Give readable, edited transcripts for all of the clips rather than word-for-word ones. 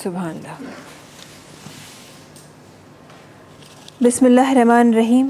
सुभान अल्लाह। बिस्मिल्लाहिर्रहमानिर्रहीम।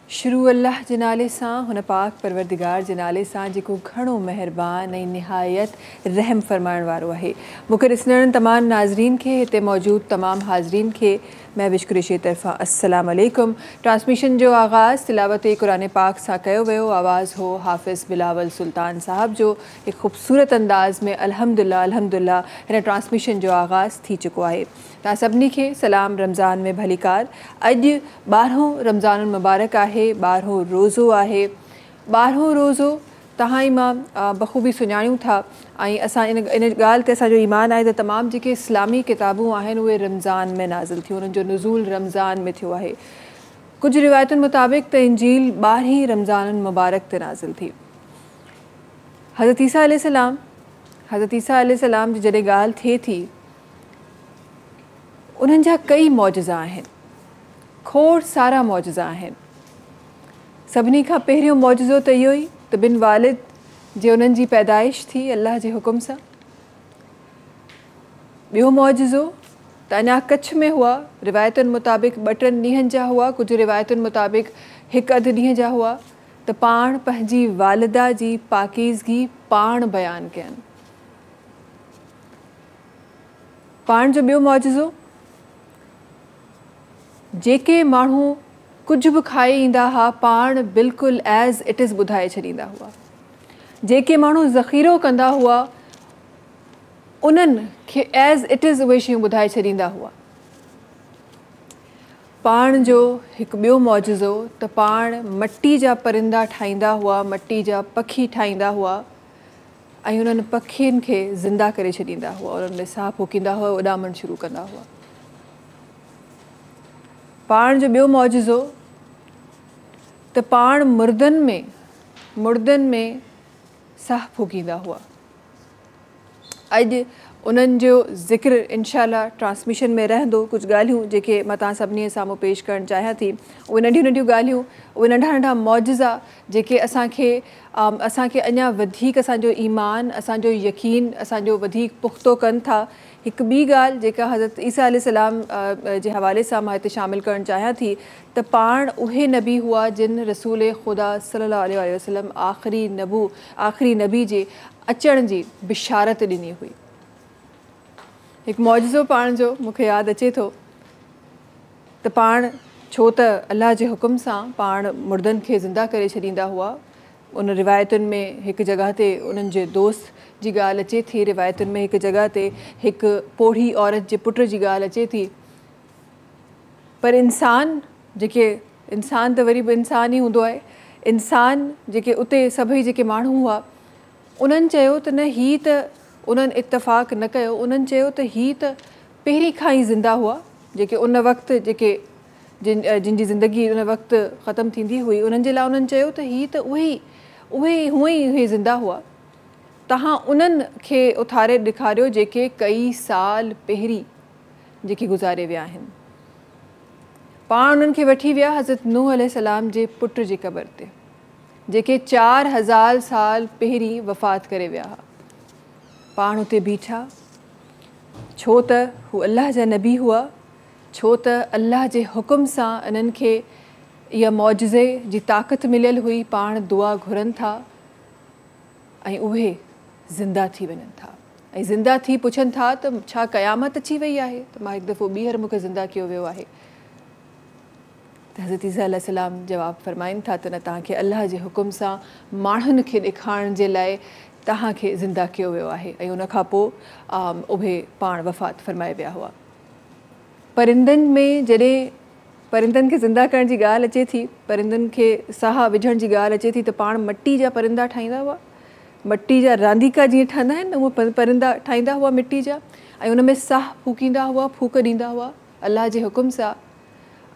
शुरू अल्लाह जे नाले सां, हुन पाक परवरदिगार जे नाले सां जेको घणो महिरबान ऐं निहायत रहम फरमाइण वारो आहे। मूंखे ॾिसंदड़ तमामु नाज़रीन खे, हिते मौजूदु तमामु हाज़रीन खे महविश कुरैशी तरफ़ां अस्सलाम अलैकुम। ट्रांसमिशन जो आगाज़ तिलावत क़ुरान पाक सां कयो वियो। आवाज़ हो हाफ़िज़ बिलावल सुल्तान साहब जो। एक ख़ूबसूरत अंदाज़ में अल्हम्दुलिल्लाह हिन ट्रांसमिशन जो आगाज़ थी चुको आहे। तव्हां सभिनी खे सलाम रमज़ान में भलीकार। अॼु 12हों रमज़ान मुबारक आहे, 12हों रोज़ो आहे। 12हों रोज़ो तव्हां ई मां बख़ूबी सुञाणूं था ऐं असां इन ॻाल्हि ते असांजो ईमान आहे त तमामु जेके इस्लामी किताबूं आहिनि उहे रमज़ान में नाज़िल थियूं, उन्हनि जो नुज़ूल रमज़ान में थियो आहे। कुझु रिवायतुनि मुताबिक़ त इंजील 12 रमज़ान मुबारक ते नाज़िल थी। हज़रत ईसा अलैहिस्सलाम जी जॾहिं ॻाल्हि थिए थी, उन्हनि जा कई मौजज़ा आहिनि, खोड़ सारा मौजज़ा आहिनि। सभिनी खां पहिरियों मौजज़ो त इहो ई त बिन वालिद जे उन्हनि जी पैदाइश थी अल्लाह जे हुकुम सां। ॿियो मौजज़ो त अञा कच्छ में हुआ, रिवायतुनि मुताबिक़ 2-3 ॾींहंनि जा हुआ, कुझु रिवायतुनि मुताबिक़ 1-2 ॾींहं जा हुआ त पाण पंहिंजी वालिदा जी पाकीज़गी पाण बयानु कयनि। पाण जो ॿियो मौजज़ो, जेके माण्हू कुझु बि खाई ईंदा हुआ पाण बिल्कुलु एज़ इट इज़ ॿुधाए छॾींदा हुआ। जेके माण्हू ज़ख़ीरो कंदा हुआ उन्हनि खे एज़ इट इज़ उहे शयूं ॿुधाए छॾींदा हुआ। पाण जो हिकु ॿियो मौजज़ो त पाण मटी जा परिंदा ठाहींदा हुआ, मटी जा पखी ठाहींदा हुआ ऐं उन्हनि पखियुनि खे ज़िंदा करे छॾींदा हुआ, उन्हनि में साह फूकींदा हुआ, उॾामणु शुरू कंदा हुआ। पाण जो ॿियो मौजज़ो त पाण मुर्दनि में साह फूकींदा हुआ। अॼु उन्हनि जो ज़िक्र इंशाअल्लाह ट्रांसमिशन में रहंदो। कुझु ॻाल्हियूं जेके मां तव्हां सभिनी साम्हूं पेश करणु चाहियां थी, उहे नंढियूं ॻाल्हियूं, उहे नंढा मौजज़ा जेके असांखे अञा वधीक असांजो ईमान, असांजो यकीन, असांजो वधीक पुख़्तो कनि था। हिकु ॿी ॻाल्हि जेका हज़रत ईसा अलैहिस्सलाम जे हवाले सां मां हिते शामिलु करणु चाहियां थी त पाण उहे नबी हुआ जिन रसूल ख़ुदा सल्लल्लाहु अलैहि वसल्लम आख़िरी नबी जे अचण जी बिशारत ॾिनी हुई। हिकु मौजज़ो पाण जो मूंखे यादि अचे थो त पाण छो त अल्लाह जे हुकुम सां पाण मुर्दनि खे ज़िंदा करे छॾींदा हुआ। उन रिवायतुनि में हिकु जॻह ते उन्हनि जे दोस्त जी ॻाल्हि अचे थी, रिवायतुनि में हिकु जॻह ते हिकु पोढ़ी औरत जे पुट जी ॻाल्हि अचे थी। पर इंसान त वरी बि इंसान ई हूंदो आहे। इंसान जेके उते सभई जेके माण्हू हुआ उन्हनि चयो त न, ही त उन्हनि इत्तफ़ाक़ न कयो, उन्हनि चयो त ही त पहिरीं खां ई ज़िंदा हुआ, जेके उन वक़्तु जिन जी ज़िंदगी उन वक़्तु ख़तमु थींदी हुई, उन्हनि जे लाइ उन्हनि चयो त ही त उहे ज़िंदा हुआ। तव्हां उन्हनि खे उथारे ॾेखारियो जेके कई साल पहिरीं जेके गुज़ारे विया आहिनि। पाण उन्हनि खे वठी विया हज़रत नूह अलैहिस्सलाम जे पुट जी क़बर ते, जेके 4000 साल पहिरीं वफ़ात करे विया हुआ। पाण उते बीठा, छो त हू अल्लाह जा नबी हुआ छो त अल्लाह जे हुकुम सां इन्हनि खे इहा मौजज़े जी ताक़त मिलियल हुई, पाण दुआ घुरनि था ऐं उहे ज़िंदा थी वञनि था ऐं ज़िंदा थी पुछनि था त छा क़यामत अची वई आहे, त मां हिकु दफ़ो ॿीहर मूंखे ज़िंदा कयो वियो आहे। त हज़रत ईसा अलैहिस्सलाम जवाबु फ़रमाइनि था त न तव्हांखे अल्लाह जे हुकुम सां माण्हुनि खे ॾेखारण जे लाइ तव्हांखे ज़िंदा कयो वियो आहे ऐं उनखां पोइ उहे पाण वफ़ात फ़रमाए विया हुआ। परिंदनि में जॾहिं परिंदनि खे ज़िंदा करण जी ॻाल्हि अचे थी, परिंदनि खे साह विझण जी ॻाल्हि अचे थी त पाण मट्टी जा परिंदा ठाहींदा हुआ, मट्टी जा रांदीका जीअं ठहंदा आहिनि न, उहे परिंदा ठाहींदा हुआ मिट्टी जा ऐं उन में साह फूकींदा हुआ, फूक ॾींदा हुआ अल्लाह जे हुकुम सां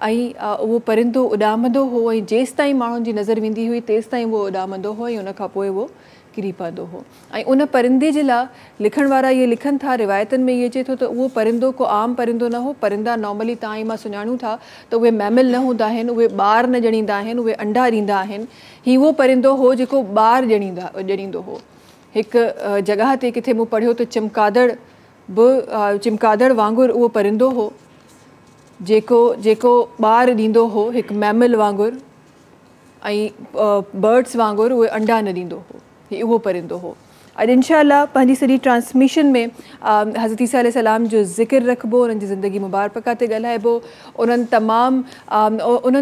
ऐं उहो परिंदो उॾामंदो हो ऐं जेसि ताईं माण्हुनि जी नज़र वेंदी हुई तेसि ताईं उहो उॾामंदो हो ऐं उनखां पोइ उहो किरी पवंदो हो। ऐं उन परिंदे जे लाइ लिखण वारा इहे लिखनि था, रिवायतनि में इहे अचे थो त उहो परिंदो को आम परिंदो न हो। परिंदा नॉर्मली तव्हां ऐं मां सुञाणूं था त उहे मैमल न हूंदा आहिनि, उहे ॿार न ॼणींदा आहिनि, उहे अंडा ॾींदा आहिनि। हीउ उहो परिंदो हो जेको ॿार ॼणींदो हो। हिकु जॻह ते किथे मूं पढ़ियो त चिमकादड़ वांगुरु उहो परिंदो हो जेको ॿार ॾींदो हो, हिकु मैमल वांगुरु ऐं बर्ड्स वांगुरु उहे अंडा न ॾींदो हो। हीउ उहो परिंदो हो। अॼु इंशाअल्लाह पंहिंजी सॼी ट्रांसमिशन में हज़रत ईसा अलैहिस्सलाम जो ज़िक्र रखिबो, उन्हनि जी ज़िंदगी मुबारका ते ॻाल्हाइबो, उन्हनि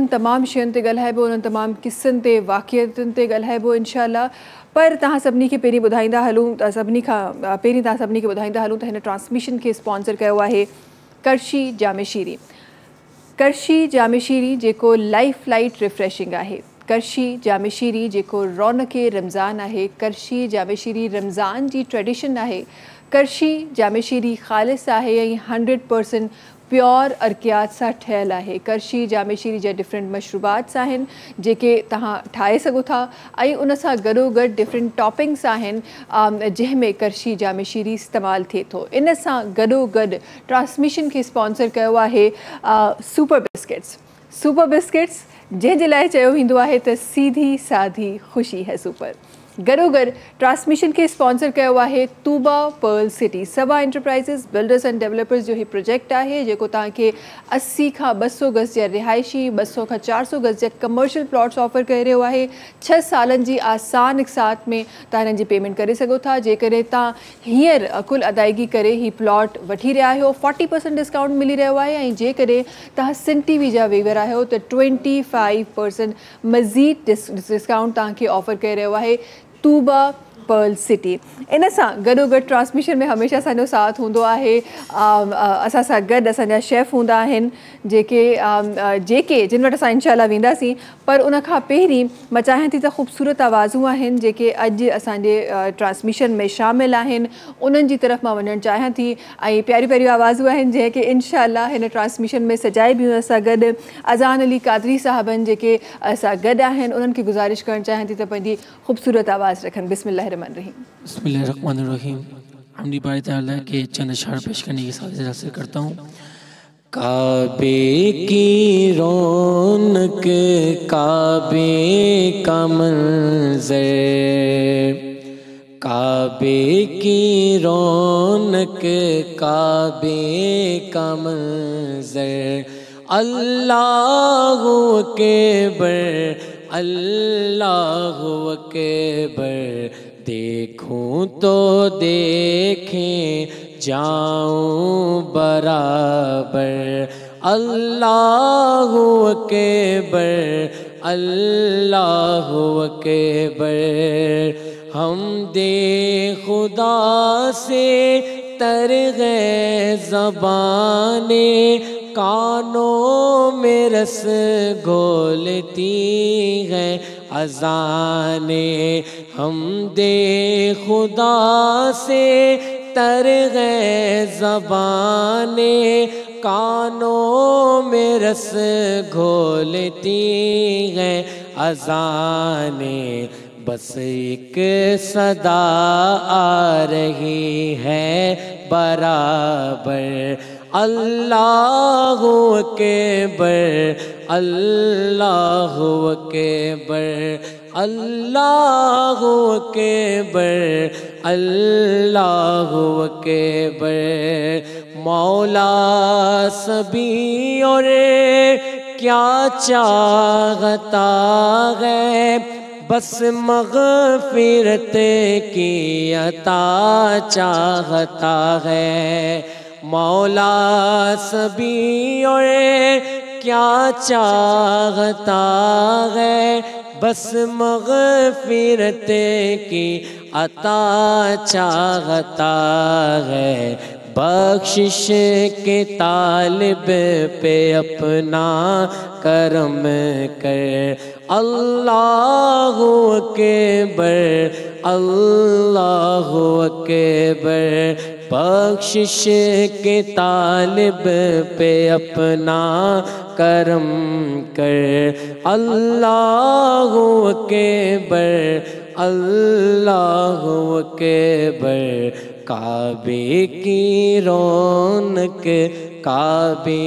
तमामु शयुनि ते ॻाल्हाइबो, उन्हनि तमामु क़िसनि ते, वाक़िअतुनि ते ॻाल्हाइबो इंशाअल्लाह। पर तव्हां सभिनी खे पहिरीं ॿुधाईंदा हलूं त तव्हां सभिनी खे ॿुधाईंदा हलूं त हिन ट्रांसमिशन खे स्पॉन्सर कयो आहे करशी जामे शीरी। करशी जामे शीरी जेको लाइफ लाइट रिफ्रेशिंग आहे, करशी जामे शीरी जेको रौनक़े रमज़ान आहे, करशी जामे शीरी रमज़ान जी ट्रेडिशन आहे, करशी जामे शीरी ख़ालिस आहे ऐं 100% प्योर अर्कियात सां ठहियलु आहे। करशी जामे शीरी जा डिफरेंट मशरूबात आहिनि जेके तव्हां ठाहे सघो था ऐं उन सां गॾोगॾु डिफरेंट टॉपिंग्स आहिनि जंहिंमें करशी जामे शीरी इस्तेमालु थिए थो। इन सां गॾोगॾु ट्रांसमिशन खे स्पॉन्सर कयो आहे सुपर बिस्किट्स। सुपर बिस्किट्स जंहिंजे लाइ चयो वेंदो आहे त सीधी साधी ख़ुशी है सुपर। गॾोगॾु ट्रांसमिशन खे स्पॉन्सर कयो आहे Tooba Pearl City. Saba Enterprises Builders and Developers जो हीउ प्रोजेक्ट आहे जेको तव्हांखे 80 खां 200 गज़ जा रिहाइशी, 200 खां 400 गज़ जा कमर्शियल प्लॉट्स ऑफर करे रहियो आहे। 6 सालनि जी आसान इक़सात में तव्हां हिननि जी पेमेंट करे सघो था। जेकॾहिं तव्हां हींअर कुल अदायगी करे ही प्लॉट वठी रहिया आहियो, 40% डिस्काउंट मिली रहियो आहे ऐं जेकॾहिं तव्हां सिन टीवी जा वेही रहिया आहियो त 25% मज़ीद डिस्काउंट तव्हांखे ऑफर करे रहियो आहे तूबा पर्ल सिटी। इन सां गॾोगॾु ट्रांसमिशन में हमेशह असांजो साथ हूंदो आहे, असां सां गॾु असांजा शेफ़ हूंदा आहिनि जिन वटि असां इंशाअल्लाह वेंदासीं। पर उनखां पहिरीं मां चाहियां थी त ख़ूबसूरत आवाज़ूं आहिनि जेके अॼु असांजे ट्रांसमिशन में शामिलु आहिनि, उन्हनि जी तरफ़ मां वञणु चाहियां थी ऐं प्यारियूं प्यारियूं आवाज़ूं आहिनि जंहिंखे इंशाअल्लाह हिन ट्रांसमिशन में सजाइबियूं। असां गॾु अज़ान अली कादरी साहबनि जेके असां गॾु आहिनि, उन्हनि खे गुज़ारिश करणु चाहियां थी त पंहिंजी ख़ूबसूरत आवाज़ रखनि। बिस्मिल्लाहिर्रहमानिर्रहीम। हमदी बारी ताला के चंद अशआर पेश करने की साजिश हासिल करता हूँ। काबे की रौनक, काबे का मंज़र, काबे की रौनक, काबे का मंज़र, अल्लाहु अकबर, अल्लाहु अकबर। देखूं तो देखें जाऊं बराबर, अल्लाहु अकबर, अल्लाहु अकबर। हम दे खुदा से तर गए ज़बाने, कानों में रस घोलती है अज़ाने। हम दे खुदा से तर गए ज़बाने, कानों में रस घोलती है अज़ाने। बस एक सदा आ रही है बराबर, अल्लाहु अकबर, अल्लाहु अकबर, अल्लाहु अकबर, अल्लाहु अकबर। मौला सभी और क्या चाहता है, बस मग़फ़िरत की अता चाहता है। मौला सभी और क्या चाहता है, बस मग़फ़िरत की अता चाहता है। बख्शिश के तालिब पे अपना करम कर, अल्लाहु अकबर, अल्लाहु अकबर। बख्शिश के तालिब पे अपना करम कर, अल्लाहु अकबर, अल्लाहु अकबर। काबे की रौनक, काबे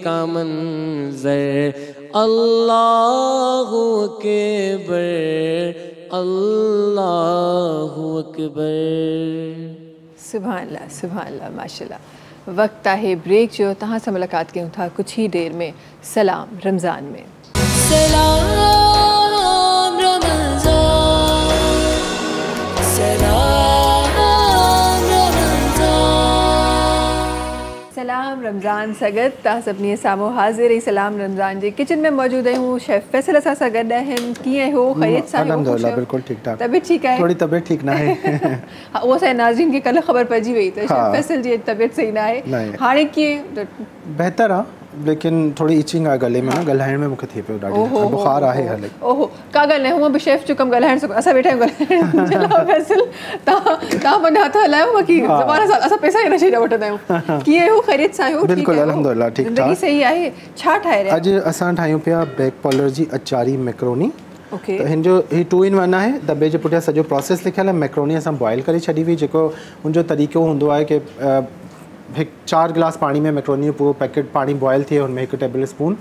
का मंज़र, अल्लाहु अकबर, अल्लाहु अकबर। सुभान अल्लाह, सुभान अल्लाह, माशाल्लाह। वक्त आहे ब्रेक जो तहां सां मुलाक़ात कयूं था कुछ ही देर में सलाम रमज़ान में। सलाम रमज़ान, सलाम सलाम रमज़ान सगत तव्हां सभिनी साम्हूं हाज़िर ई सलाम रमज़ान जे किचन में मौजूद आहियूं। शेफ़ फैसल असां सां गॾु आहिनि। कीअं हो ख़ैरियत सां? अल्हम्दुलिल्लाह बिल्कुल ठीक ठाक। तबियत ठीक आहे? थोड़ी तबियत ठीक ना है। हा, उहो असांजे नाज़रीन खे कल्ह ख़बर पइजी वई त शेफ़ फैसल जी तबियत सही ना आहे। हाणे कीअं? बेहतर आहे, लेकिन थोड़ी इचिंग आहे गले में, ॻाल्हाइण में मूंखे थिए पियो ॾाढी, बुखार आहे हाले। ओहो, का ॻाल्हि न, हूअं बि शेफ़ जो कमु ॻाल्हाइण सां, असां वेठा आहियूं ॻाल्हाइण जे लाइ। फैसल तव्हां पंहिंजा हथ हलायो, बाक़ी ज़बान सां असां पैसा ई न छॾे वठंदा आहियूं। कीअं हो ख़ैरियत सां आहियो? बिल्कुल अल्हम्दुलिल्लाह ठीक ठाक। ज़िंदगी सही आहे? छा ठाहे रहिया? अॼु असां ठाहियूं पिया बैक पॉलर जी अचारी मैक्रोनी। ओके, त हिन जो ही 2 in 1 आहे। दॿे जे पुठियां सॼो प्रोसेस लिखियलु आहे। मैक्रोनी असां बॉइल करे छॾी हुई, जेको हुनजो तरीक़ो हूंदो आहे कि 4 गिलास पानी में मैक्रोनी पूरो पैकेट पानी बॉइल थिए, हुनमें 1 टेबल स्पून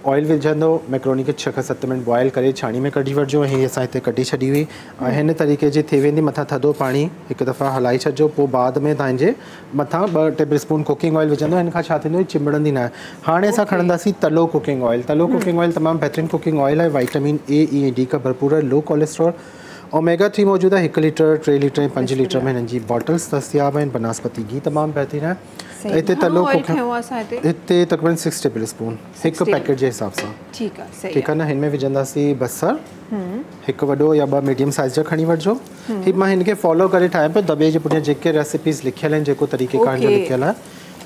ऑयल विझंदो, मैक्रोनी खे 6 खां 7 मिनट बॉइल करे छाणी में कढी वठिजो। हीअ असां हिते कढी छॾी हुई। हिन तरीक़े जी थी वेंदी। मथां थधो पाणी हिकु दफ़ा हलाई छॾिजो, पोइ बाद में तव्हांजे मथां 2 टेबल स्पून कुकिंग ऑयल विझंदो। हिन खां छा थींदो, चिंबड़ंदी न आहे। हाणे असां खणंदासीं तलो कुकिंग ऑयल। तलो कुकिंग ऑयल तमामु बहितरीनु कुकिंग ऑयल आहे। विटामिन ए, ई ऐं डी का भरपूर है, लो कोलेस्ट्रॉल, ओमेगा 3 मौजूद है। 1 लीटर, 3 लीटर, 5 लीटर में हिननि जी बॉटल्स दस्तियाब आहिनि। बनास्पति घी तमामु बहितरीनु आहे। हिते तलो हिते तक़रीबन 6 टेबल स्पून, हिकु पैकेट जे हिसाब सां। ठीकु आहे, सही ठीक है ना। हिन में विझंदासीं बसर, हिकु वॾो या 2 मीडियम साइज़ जा खणी वठिजो। हीअ मां हिनखे फॉलो करे ठाहियां पियो। दॿे जे पुठियां जेके रेसिपीज़ लिखियल आहिनि, जेको तरीक़ेकार जो लिखियल आहे,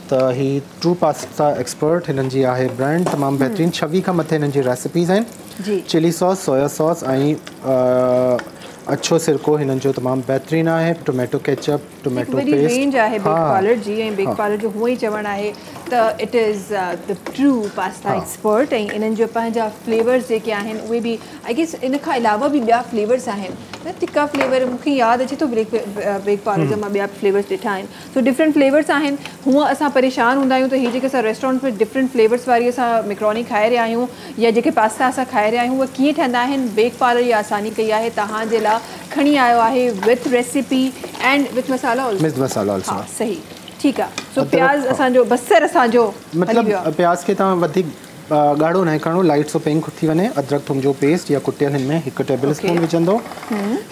त ही ट्रू पास्ता एक्सपर्ट हिननि जी आहे ब्रांड, तमामु बहितरीनु। 26 खां मथे हिननि जी रेसिपीज़ आहिनि। चिली सॉस, सोया सॉस ऐं अच्छो सिरको हिननि जो तमामु बहितरीनु आहे। Tomato ketchup, tomato paste, range आहे बेक पार्लर जी। ऐं बेक पार्लर जो हूअं ई चवणु आहे त it is the true pasta expert. ऐं इन्हनि जो पंहिंजा फ्लेवर्स जेके आहिनि उहे बि, आई गेस इन खां अलावा बि ॿिया फ्लेवर्स आहिनि न, टिक्का फ्लेवर मूंखे यादि अचे थो। बेक पार्लर जा मां ॿिया फ्लेवर्स ॾिठा आहिनि। सो डिफरेंट फ्लेवर्स आहिनि। हूअं असां परेशान हूंदा आहियूं त हीअ जेके असां रेस्टोरेंट में डिफरेंट फ्लेवर्स वारी असां मैक्रोनी खाए रहिया आहियूं या जेके पास्ता असां खाए रहिया आहियूं, उहे कीअं ठहंदा आहिनि। बेक पार्लर इहा आसानी कई आहे, तव्हांजे लाइ खणी आयो आहे with recipe and with masala also. सही, ठीकु आहे। सो प्याज असांजो, बसर असांजो, मतिलबु प्याज खे तव्हां वधीक ॻाढ़ो न करिणो, लाइट सो पिंक थी वञे। अदरक थूम जो पेस्ट या कुटियल हिन में 1 टेबल स्पून विझंदो।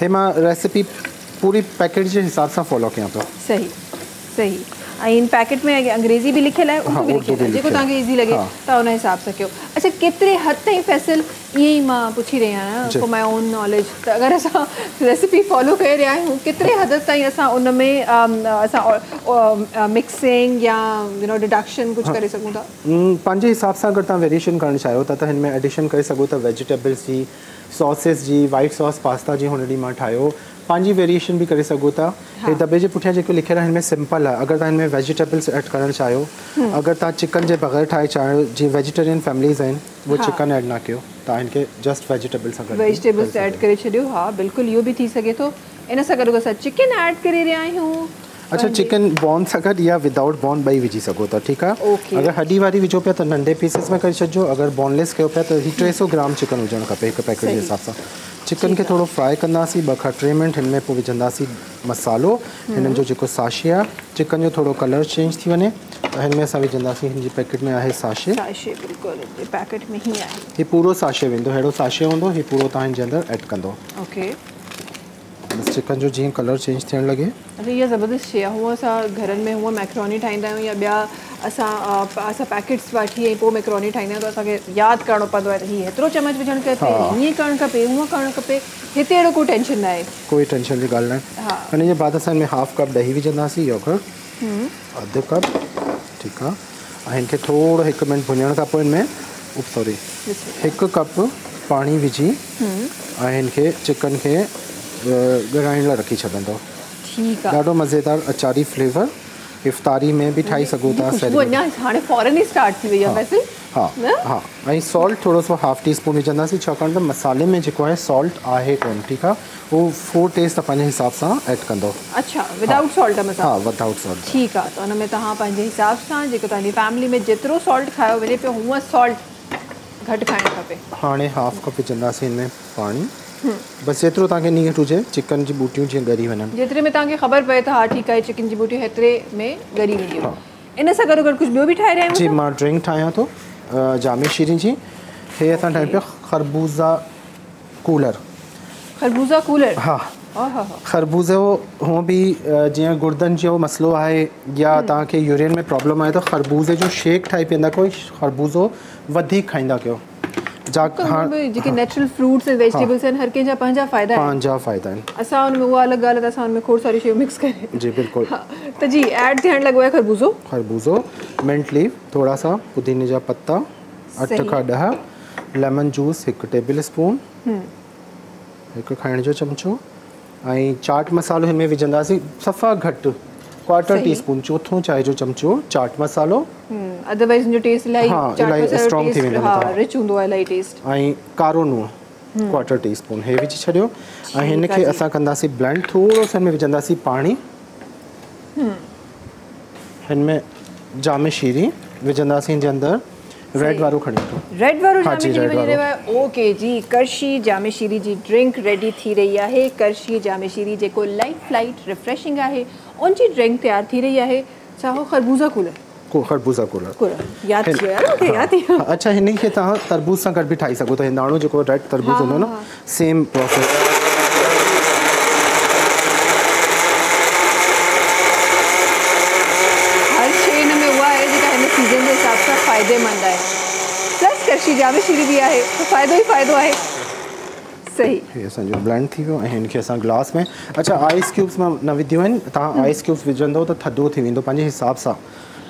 हे मां रेसिपी पूरी पैकेट जे हिसाब सां फॉलो कयां पियो। सही, सही। ऐं इन पैकेट में अंग्रेज़ी बि लिखियलु आहे, उर्दू बि लिखियलु आहे, जेको तव्हांखे ईज़ी लॻे तव्हां उन हिसाब सां कयो। अच्छा, केतिरे हद ताईं फैसल, ईअं ई मां पुछी रही आहियां फॉर माई ओन नॉलेज, त अगरि असां रेसिपी फॉलो करे रहिया आहियूं, केतिरे हद ताईं असां उन में असां मिक्सिंग या डिडक्शन कुझु करे सघूं था? पंहिंजे हिसाब सां अगरि तव्हां वेरिएशन करणु चाहियो था त हिन में एडिशन करे सघो था वेजिटेबल्स जी, सॉसेस जी। वाइट सॉस पास्ता जी हुन ॾींहुं मां ठाहियो, पंहिंजी वेरिएशन बि करे सघो था। हे दॿे जे पुठियां जेको लिखियलु आहे हिन में सिंपल आहे। अगरि तव्हां हिन में वेजिटेबल्स ऐड करणु चाहियो, अगरि तव्हां चिकन जे बग़ैर ठाहे चाहियो, जीअं वेजिटेरियन फैमिलीज़ आहिनि, उहो चिकन ऐड न कयो, तव्हां हिनखे जस्ट वेजिटेबल्स सां गॾु वेजिटेबल्स ऐड करे छॾियो। हा, बिल्कुलु इहो बि थी सघे थो। इन सां गॾु असां चिकन ऐड करे रहिया आहियूं अच्छा चिकन बॉन सां गॾु या विदाउट बॉन ॿई विझी सघो था ठीकु आहे ओके। अगरि हॾी वारी विझो पिया त नंढे पीसिस में करे छॾिजो अगरि बॉनलेस कयो पिया त 300 ग्राम चिकन हुजणु खपे हिकु पैकेट जे हिसाब सां चिकन खे थोरो फ्राई कंदासीं 2 खां 3 मिंट हिन में पोइ विझंदासीं मसालो हिननि जो जेको साशे आहे चिकन जो थोरो कलर चेंज थी वञे त हिन में असां विझंदासीं हिन जी पैकेट में आहे साशे बिल्कुलु पैकेट में ही आहे हीउ पूरो साशे वेंदो अहिड़ो साशे हूंदो हीउ पूरो तव्हां हिन जे अंदरि ऐड कंदो ओके। बसि चिकन जो जीअं कलर चेंज थियणु लॻे अच्छा इहा ज़बरदस्त शइ आहे हूअं असां घरनि में हूअं मैक्रोनी ठाहींदा आहियूं या ॿिया असां पैकेट्स वठी ऐं पोइ मैक्रोनी ठाहींदा आहियूं त असांखे यादि करिणो पवंदो आहे त हीअ हेतिरो चम्मच विझणु खपे हीअं करणु खपे हूअं करणु खपे हिते अहिड़ो कोई टेंशन न आहे कोई टेंशन जी ॻाल्हि न आहे हिन जे बाद असां हिन में हाफ कप ॾही विझंदासीं योगर्ट अधु कप ठीकु आहे ऐं हिन खे थोरो 1 मिंट भुञण खां पोइ हिन में सॉरी 1 कप पाणी विझी ऐं हिन खे चिकन खे ॻराइण लाइ रखी छॾंदो ठीकु आहे ॾाढो मज़ेदार अचारी फ्लेवर इफ़्तारी में बि ठाहे सघो था हाणे फौरन ई स्टार्ट थी वई आहे वैसे हा हा ऐं सॉल्ट थोरो सो हाफ टी स्पून विझंदासीं छाकाणि त मसाले में जेको आहे सॉल्ट आहे कोन ठीकु आहे उहो फूड टेस्ट पंहिंजे हिसाब सां ऐड कंदो अच्छा विदाउट सॉल्ट मसाला हा विदाउट सॉल्ट ठीकु आहे त हुन में तव्हां पंहिंजे हिसाब सां जेको तव्हांजी फैमिली में जेतिरो सॉल्ट खायो वञे पियो हूअं सॉल्ट घटि खाइणु खपे हाणे हाफ कप विझंदासीं हिन में पाणी बसि जेतिरो तव्हांखे नीट हुजे चिकन जी बूटियूं जीअं ॻरी वञनि जेतिरे में तव्हांखे ख़बर पए त हा ठीकु आहे चिकन जी बूटियूं हेतिरे में ॻरी वेंदियूं इन सां गॾु कुझु ॿियो बि ठाहे रहिया जी मां ड्रिंक ठाहियां थो जामे शीरी जी हे असां ठाहियूं पिया खरबूज़ा कूलर हा खरबूज़ो हुअं बि जीअं गुर्दनि जो मसइलो आहे या तव्हांखे यूरिन में प्रॉब्लम आहे त खरबूज़े जो शेक ठाहे पीअंदा कोई खरबूज़ो वधीक खाईंदा कयो जेके नेचुरल फ्रूट्स ऐं वेजिटेबल्स आहिनि हर कंहिंजा पंहिंजा फ़ाइदा आहिनि असां हुन में उहा अलॻि ॻाल्हि आहे त असां हुन में खोड़ सारी शयूं मिक्स करे जी बिल्कुलु त जी ऐड थियणु लॻो आहे खरबूज़ो मिंट लीव थोरा सा पुदीने जा पत्ता 8 खां 10 लेमन जूस 1 टेबल स्पून 1 खाइण जो चमचो ऐं चाट मसालो हिन में विझंदासीं सफ़ा घटि 1/4 टीस्पून चौथों चाय जो चमचो चाट मसालो अदरवाइज जो टेस्ट इलाही स्ट्रॉन्ग थी वेंदो आहे रिच हूंदो आहे इलाही टेस्ट ऐं कारो लूणु 1/4 टीस्पून हे विझी छॾियो ऐं हिन खे असां कंदासीं ब्लेंड थोरो सो हिन में विझंदासीं पाणी हिन में जामे शीरी विझंदासीं हिन जे अंदरि रेड वारो खणी रेड वारो जामे शीरी वञी रहियो आहे ओके जी करशी जामे शीरी जी ड्रिंक रेडी थी रही आहे करशी जामे शीरी जेको लाइट रिफ्रेशिंग आहे उन जी ड्रिंक तयार थी रही आहे चाहो खरबूज़ा कूलर याद थियो अच्छा हिन खे तव्हां तरबूज सां गॾु बि ठाहे सघो था हिंदाणो जेको रेड तरबूज हूंदो न सेम प्रोसेस हर शइ हिन में उहा आहे जेका हिन सीज़न जे हिसाब सां फ़ाइदेमंद आहे प्लस करशी जामे शीरी बि आहे त फ़ाइदो ई फ़ाइदो आहे सही हे असांजो ब्लेंड थी वियो ऐं हिन खे असां ग्लास में अच्छा आइस क्यूब्स मां न विधियूं आहिनि तव्हां आइस क्यूब्स विझंदो त थधो थी वेंदो पंहिंजे हिसाब सां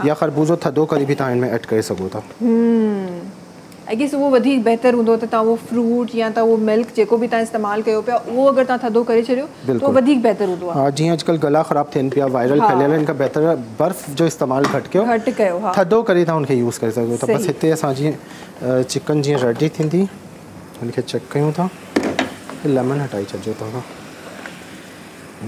या खरबूज़ो थधो करे बि तव्हां हिन में ऐड करे सघो था आई गेस उहो वधीक बहितर हूंदो त तव्हां उहो फ्रूट या त उहो मिल्क जेको बि तव्हां इस्तेमालु कयो पिया उहो अगरि तव्हां थधो करे छॾियो त उहो वधीक बहितर हूंदो आहे हा जीअं अॼुकल्ह गला ख़राबु थियनि पिया वायरल फैलियल हिन खां बहितर बर्फ़ जो इस्तेमालु घटि कयो थधो करे तव्हां हुनखे यूज़ करे सघो था बसि हिते असां जीअं चिकन जीअं रेडी थींदी हुनखे चेक कयूं था लेमन हटाए छॾिजो तव्हां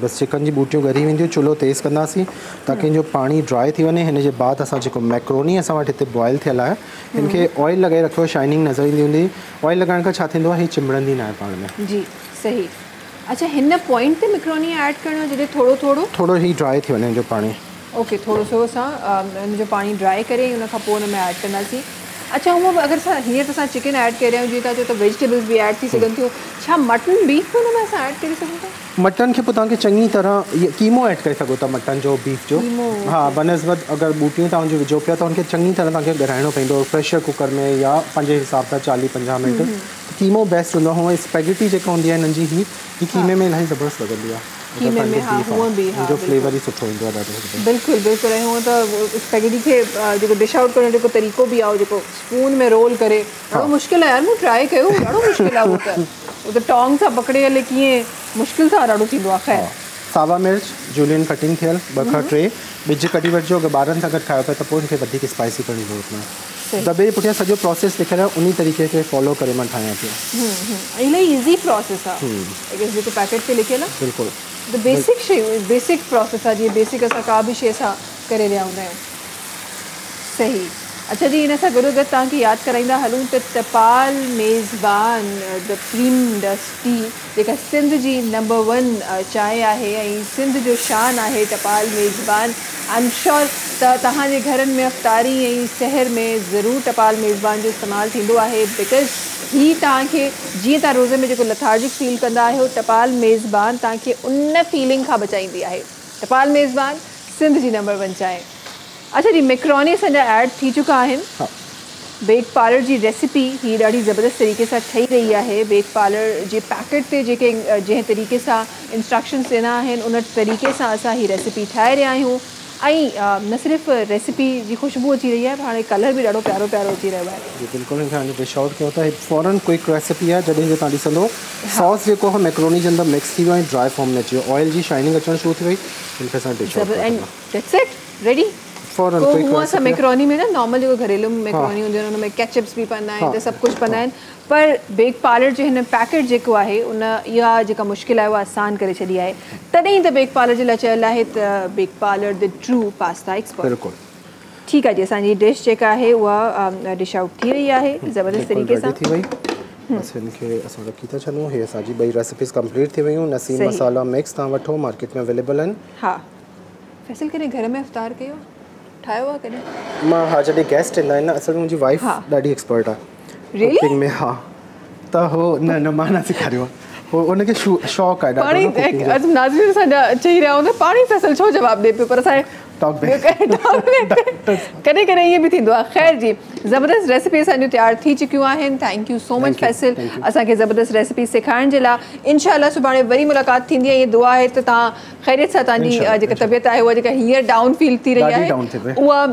बसि चिकन जी बूटियूं ॻरी वेंदियूं चुल्हो तेज़ कंदासीं ताकी हिन जो पाणी ड्राई थी वञे हिन जे बाद असां जेको मैक्रोनी असां वटि हिते बॉइल थियल आहे हिन खे ऑयल लॻाए रखियो शाइनिंग नज़र ईंदी हूंदी ऑयल लॻाइण खां छा थींदो आहे हीअ चिंबड़ंदी न आहे पाण में जी सही अच्छा हिन पॉइंट ते मैक्रोनी ऐड करणो जॾहिं थोरो ही ड्राई थी वञे हिन जो पाणी ओके थोरो सो असां हिन जो पाणी ड्राई करे हुन खां पोइ हुन में ऐड कंदासीं अच्छा हूअं अगरि असां हीअं त असां चिकन ऐड करे रहिया आहियूं जीअं तव्हां चओ त वेजिटेबल्स बि ऐड थी सघनि थियूं छा मटन बीफ हुन में असां ऐड करे सघूं था मटन खे पोइ तव्हांखे चङी तरह कीमो ऐड करे सघो था मटन जो बीफ जो हा बनस्बत अगरि बूटियूं तव्हांजो विझो पिया त हुनखे चङी तरह तव्हांखे ॻराइणो पवंदो प्रेशर कुकर में या पंहिंजे हिसाब सां 40-50 मिंट कीमो बेस्ट हूंदो आहे हूअं स्पैगेटी जेका हूंदी आहे हिननि जी ही कीमे में इलाही ज़बरदस्त लॻंदी आहे जो फ्लेवर ई सुठो ईंदो आहे ॾाढो बिल्कुलु ऐं हूअं त स्पैगेटी खे जेको डिश आउट करण जो जेको तरीक़ो बि आहे जेको स्पून में रोल करे ॾाढो मुश्किल आहे यार मूं ट्राई कयो ॾाढो मुश्किल आहे उहो त टोंग सां पकड़े हले कीअं मुश्किल सां ॾाढो थींदो आहे ख़ैर सावा मिर्च जूलियन कटिंग थियल 2 खां 3 ॿिज कढी वठिजो अगरि ॿारनि सां गॾु खायो पिया त पोइ हिनखे वधीक स्पाइसी करण जी ज़रूरत न आहे दॿे जे पुठियां सॼो प्रोसेस लिखियल आहे उन तरीक़े खे फॉलो करे मां ठाहियां पियो। इलाही ईज़ी प्रोसेस आहे जेको पैकेट ते लिखियल आहे। बिल्कुलु द बेसिक शयूं बेसिक प्रोसेस आहे जीअं बेसिक असां का बि शइ असां करे रहिया हूंदा आहियूं। सही। अच्छा जी, इन सां गॾो गॾु तव्हांखे यादि कराईंदा हलूं त टपाल मेज़बान द क्रीम डस्ट टी जेका सिंध जी नंबर 1 चांहि आहे ऐं सिंध जो शान आहे टपाल मेज़बान। आई एम श्योर त तव्हांजे घरनि में अफ़्तारी ऐं सहर में ज़रूरु टपाल मेज़बान जो इस्तेमालु थींदो आहे बिकॉज़ ही तव्हांखे जीअं तव्हां रोज़े में जेको लथार्जिक फील कंदा आहियो टपाल मेज़बान तव्हांखे उन फीलिंग खां बचाईंदी आहे। टपाल मेज़बान सिंध जी नंबर 1 चांहि। अच्छा जी, मैक्रोनी असांजा ऐड थी चुका आहिनि। बेक पार्लर जी रेसिपी ही ॾाढी ज़बरदस्त तरीक़े सां ठही रही आहे। बेक पार्लर जे पैकेट ते जेके जंहिं तरीक़े सां इंस्ट्रक्शन्स ॾिना आहिनि उन तरीक़े सां असां ही रेसिपी ठाहे रहिया आहियूं ऐं न सिर्फ़ु रेसिपी जी ख़ुशबू अची रही आहे पर हाणे कलर बि ॾाढो प्यारो प्यारो अची रहियो आहे। जी बिल्कुलु, हिनखे डिश आउट कयो था। फ़ौरन क्विक रेसिपी आहे जॾहिं जो तव्हां ॾिसंदो सॉस जेको आहे मैक्रोनी जे अंदरि मिक्स थी वियो ऐं ड्राई फॉर्म में अची वियो, ऑयल जी शाइनिंग अचणु शुरू थी वई। हिनखे असां dish out that's it ready. फ़ौरन को हूअं असां मैक्रोनी में न नॉर्मल जेको घरेलू मैक्रोनी हूंदी आहे हुन में केचप्स बि पवंदा आहिनि त सभु कुझु पवंदा आहिनि पर बेक पार्लर जो हिन पैकेट जेको आहे उन इहा जेका मुश्किल आहे उहा आसान करे छॾी आहे। तॾहिं त बेक पार्लर जे लाइ चयल आहे त bake parlour the true pasta expert. बिल्कुलु ठीकु आहे जी, असांजी डिश जेका आहे उहा डिश आउट थी रही आहे ज़बरदस्त तरीक़े सां। थी वई बसि हिनखे असां रखी था छॾूं। हे असांजी ॿई रेसिपीज़ कंप्लीट थी वियूं। नसीम मसाला मिक्स तव्हां वठो, मार्केट में अवेलेबल आहिनि। हा फैसल कॾहिं घर में इफ़्तार कयो ठाहियो आहे कॾहिं? मां हा जॾहिं गेस्ट ईंदा आहिनि न, असल में मुंहिंजी वाइफ ॾाढी एक्सपर्ट आहे कुकिंग में। हा त हो न मां न सेखारियो आहे, हो उनखे शौक़ु आहे पाणी। नाज़रीन असांजा चई रहिया हूंदा पाणी फैसल छो जवाबु ॾिए पियो पर असांजे कॾहिं कॾहिं ईअं बि थींदो आहे। ख़ैर जी, ज़बरदस्त रेसिपी असांजूं तयारु थी चुकियूं आहिनि। Thank you so much Faisal असांखे ज़बरदस्त रेसिपी सेखारण जे लाइ। इनशाला सुभाणे वरी मुलाक़ात थींदी आहे। इहा दुआ आहे त तव्हां ख़ैरियत सां तव्हांजी जेका तबियत आहे उहा जेका हींअर डाउन फील थी रही आहे उहा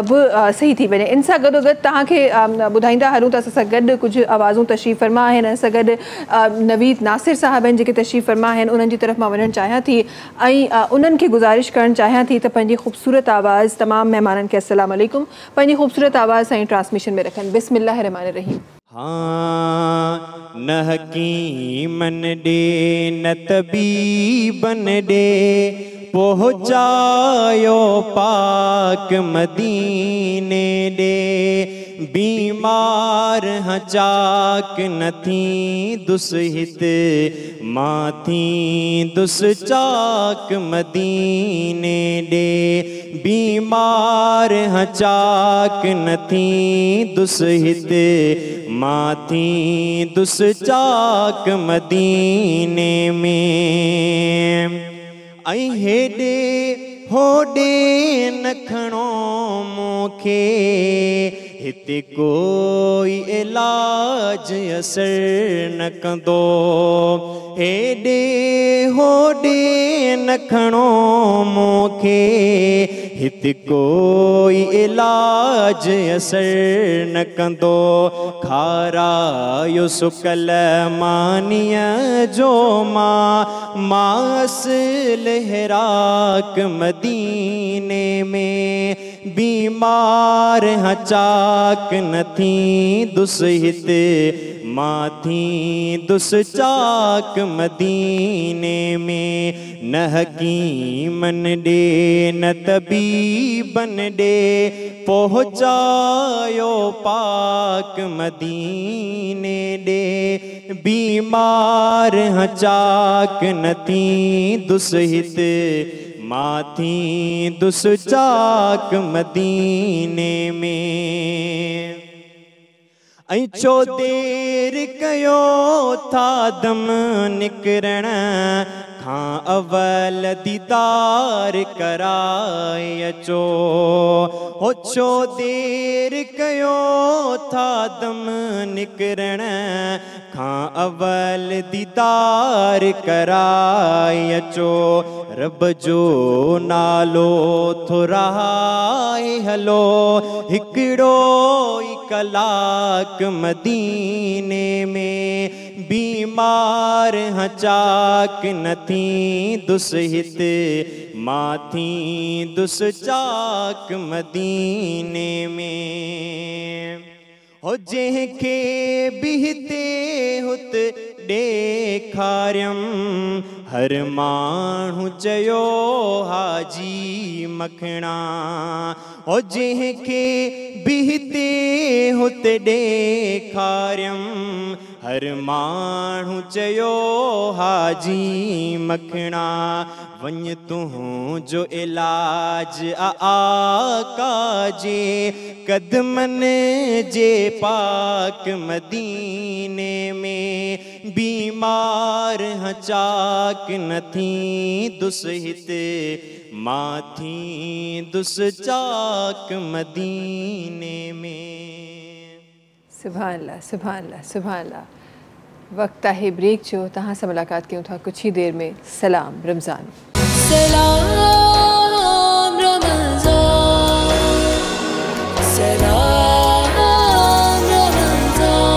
बि सही थी वञे। इन सां गॾोगॾु तव्हांखे ॿुधाईंदा हलूं त असां सां गॾु कुझु आवाज़ूं तशरीफ़ फरमा आहिनि। असां गॾु नवीद नासिर साहिब आहिनि जेके तशरीफ़ फरमा आहिनि, उन्हनि जी तरफ़ मां वञणु चाहियां थी ऐं उन्हनि खे गुज़ारिश करणु चाहियां थी त पंहिंजी ख़ूबसूरत आवाज़ तमामु महिमाननि खे अस्सलाम वालेकुम पंहिंजी ख़ूबसूरत आवाज़ सां ट्रांसमिशन में रखनि। बिस्मिल्लाह रहमान रहीम। हाँ न हकीमन डे न तबीबन डे पहुँचायो पाक मदीने डे बीमार हचाक न थी दुसहित मां थी दुस चाक मदीने डे बीमार हचाक न थी दुसहित मां थी दुस चाक मदीने में ऐं हेॾे होॾे न खणो मूंखे हिते कोई इलाज असर न कंदो हेॾे होॾे न खणो मूंखे हिते कोई इलाज असर न कंदो खारायो सुकल मानीअ जो मां असुल हिराक मदीने में बीमार हचाक न थी दुसहित मां थी दुस चाक मदीने में न हकीमन डे न तबीबन डे पहुँचायो पाक मदीने डे बीमार हचाक न थी दुसहित मां थी दुस चाक मदीने में ऐं छो देर कयो था दम निकरण खां अवल दीदार कराए अचो हो छो देर कयो था दम निकरण खां अवल दीदार कराए अचो रब जो नालो थोराए हलो हिकड़ो ई कलाक मदीने में बीमार हचाक नथी दुसहित माथी दुस चाक मदीने में हो जंहिंखे बिहते हुत ॾेखारियम हर माण्हू चयो हाजी मखणा हो जंहिंखे बिहते हुत ॾेखारियम हर माण्हू चयो हाजी मखणा वञ तूं जो इलाज आका जे कदमन जे पाक मदीने में बीमार हचाक नथी दुसहित माथी दुस चाक मदीने में। सुभान अल्लाह, सुभान अल्लाह, सुभान अल्लाह। वक्त आहे ब्रेक जो तहां सां मुलाक़ात कयूं था कुछ ही देर में। सलाम रमज़ान। सलाम रमज़ान, सलाम रमज़ान।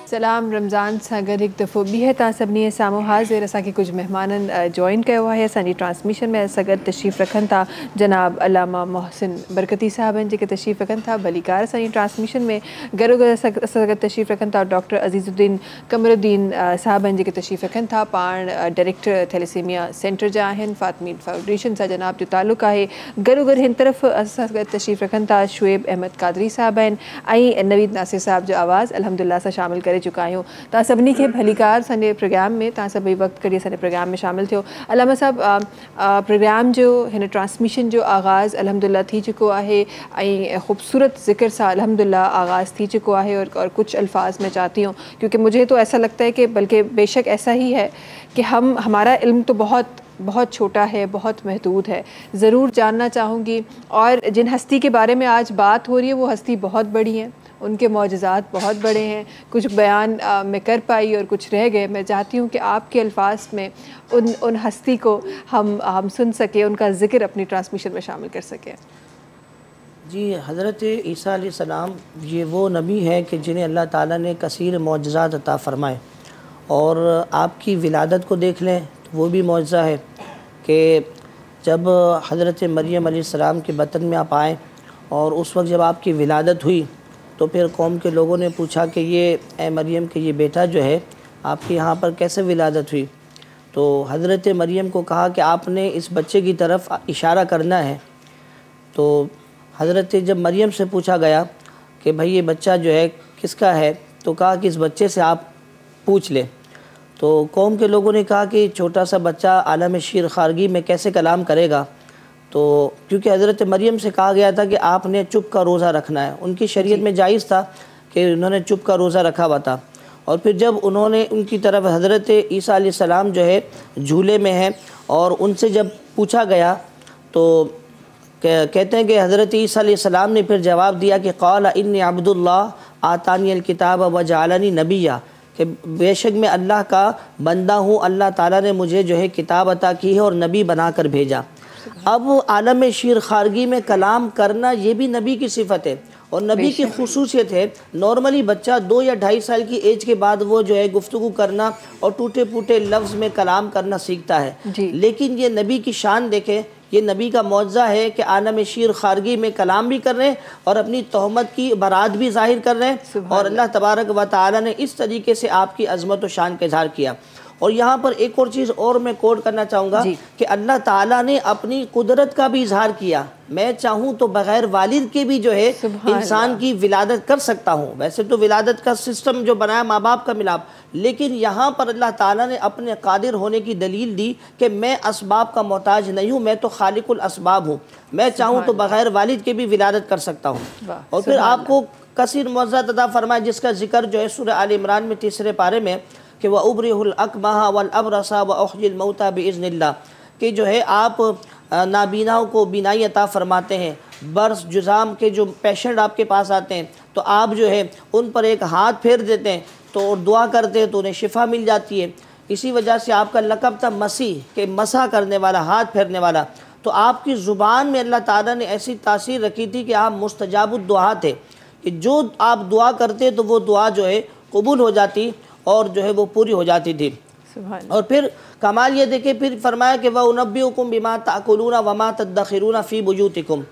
सलाम रमज़ान सां गॾु हिकु दफ़ो ॿीहर तव्हां सभिनी साम्हूं हाज़िर। असांखे कुझु महिमाननि जॉइन कयो आहे असांजी ट्रांसमिशन में। असां गॾु तशरीफ़ रखनि था जनाब अलामा मोहसिन बरकती साहब आहिनि जेके तशरीफ़ रखनि था भलीकार असांजी ट्रांसमिशन में। गॾो गॾु असां गॾु तशरीफ़ रखनि था डॉक्टर अज़ीज़ुद्दीन कमरुद्दीन साहब आहिनि जेके तशरीफ़ रखनि था पाण डायरेक्टर थैलेसीमिया सेंटर जा आहिनि। फातमीद फाउंडेशन सां जनाब जो ताल्लुक़ आहे। गॾो गॾु हिन तरफ़ असां गॾु तशरीफ़ रखनि था शुएब अहमद कादरी साहब आहिनि ऐं नवीद नासिर साहब जो आवाज़ अल्हम्दुलिल्लाह असां शामिल करे चुका आहियूं। तव्हां सभिनी खे भलीकार असांजे प्रोग्राम में तव्हां सभई वक़्तु कढी असांजे प्रोग्राम में शामिल थियो। अलामा साहब प्रोग्राम जो हिन ट्रांसमिशन जो आगाज़ अल्हम्दुलिल्लाह थी चुको आहे ऐं ख़ूबसूरत ज़िक्र सां अल्हम्दुलिल्लाह आगाज़ थी चुको आहे। और कुछ अल्फाज मैं चाहती हूँ क्योंकि मुझे तो ऐसा लगता है कि बल्कि बेशक ऐसा ही है कि हमारा इल्म तो बहुत छोटा है, बहुत महदूद है। ज़रूर जानना चाहूँगी और जिन हस्ती के बारे में आज बात हो रही है वो हस्ती बहुत बड़ी हैं, उनके मौजज़ात बहुत बड़े हैं। कुछ बयान मैं कर पाई और कुछ रह गए। मैं चाहती हूँ कि आपके अल्फाज में उन हस्ती को हम सुन सकें, उनका ज़िक्र अपनी ट्रांसमिशन में शामिल कर सकें। जी, हज़रत ईसा अलैहिस्सलाम ये वो नबी है कि जिन्हें अल्लाह ताला ने कसीर मौजज़ात अता फ़रमाए। और आपकी विलादत को देख लें तो वो भी मौजज़ा है कि जब हज़रत मरियम अलैहिस्सलाम के बतन में आप आए और उस वक्त जब आपकी विलादत हुई तो फिर कौम के लोगों ने पूछा कि ये ए मरियम के ये बेटा जो है आपके यहाँ पर कैसे विलादत हुई। तो हज़रत मरियम को कहा कि आपने इस बच्चे की तरफ इशारा करना है। तो हज़रत जब मरियम से पूछा गया कि भाई ये बच्चा जो है किसका है तो कहा कि इस बच्चे से आप पूछ लें। तो कौम के लोगों ने कहा कि छोटा सा बच्चा आलम शीर खारगी में कैसे कलाम करेगा। तो क्योंकि हज़रत मरियम से कहा गया था कि आपने चुप का रोज़ा रखना है, उनकी शरीयत में जायज़ था कि उन्होंने चुप का रोज़ा रखा हुआ था। और फिर जब उन्होंने उनकी तरफ हज़रत ईसा अलैहिस्सलाम जो है झूले में है और उनसे जब पूछा गया तो कहते हैं कि हज़रत ईसा अलैहिस्सलाम ने फिर जवाब दिया कि क़ाल इन्नी अब्दुल्लाह आतानी अल किताब व जालनी नबिया, कि बेशक मैं अल्लाह का बंदा हूँ, अल्लाह ताला ने मुझे जो है किताब अता की है और नबी बना कर भेजा। अब आलम शीर खारगी में कलाम करना ये भी नबी की सिफत है और नबी की खुसूसियत है। नॉर्मली बच्चा 2 या 2.5 साल की एज के बाद वो जो है गुफ्तगू करना और टूटे फूटे लफ्ज़ में कलाम करना सीखता है। लेकिन ये नबी की शान देखें, ये नबी का मौजज़ा है कि आलम शीर खारगी में कलाम भी कर रहे हैं और अपनी तोहमत की बरात भी ज़ाहिर कर रहे हैं। और अल्लाह तबारक व तआला ने इस तरीके से आपकी अज़मत व शान का इज़हार किया। और यहाँ पर एक और चीज़ और मैं कोट करना चाहूँगा कि अल्लाह ताला ने अपनी कुदरत का भी इजहार किया। मैं चाहूँ तो बग़ैर वालिद के भी जो है इंसान की विलादत कर सकता हूँ। वैसे तो विलादत का सिस्टम जो बनाया माँ बाप का मिलाप, लेकिन यहाँ पर अल्लाह ताला ने अपने कादिर होने की दलील दी कि मैं असबाब का मोहताज नहीं हूँ, मैं तो खालिकुल असबाब हूँ। मैं चाहूँ तो बग़ैर वालिद के भी विलादत कर सकता हूँ। और फिर आपको कसीर मौजज़ात अता फरमाया जिसका जिक्र जो है सूरह आल इमरान में 3 पारे में कि वह उब्रिहुल अकमहा वल अबरसा व उहयिल मौता बिइज़्निल्लाह, कि जो है आप नाबीनाओं को बीनाई अता फरमाते हैं बर्स जुज़ाम के जो पेशेंट आपके पास आते हैं तो आप जो है उन पर एक हाथ फेर देते हैं तो और दुआ करते हैं तो उन्हें शिफा मिल जाती है। इसी वजह से आपका लक़ब था मसीह के मसा करने वाला, हाथ फेरने वाला। तो आपकी ज़ुबान में अल्लाह ताला ने ऐसी तासीर रखी थी कि आप मुस्तजाबुद दुआ थे, कि जो आप दुआ करते तो वो दुआ जो है कबूल हो जाती और जो है वो पूरी हो जाती थी। और फिर कमाल ये देखे, फिर फरमाया कि वह उनब्बिउकुम बिमा ताकुलूना वमा तदखिरूना फ़ी बुयूतिकुम,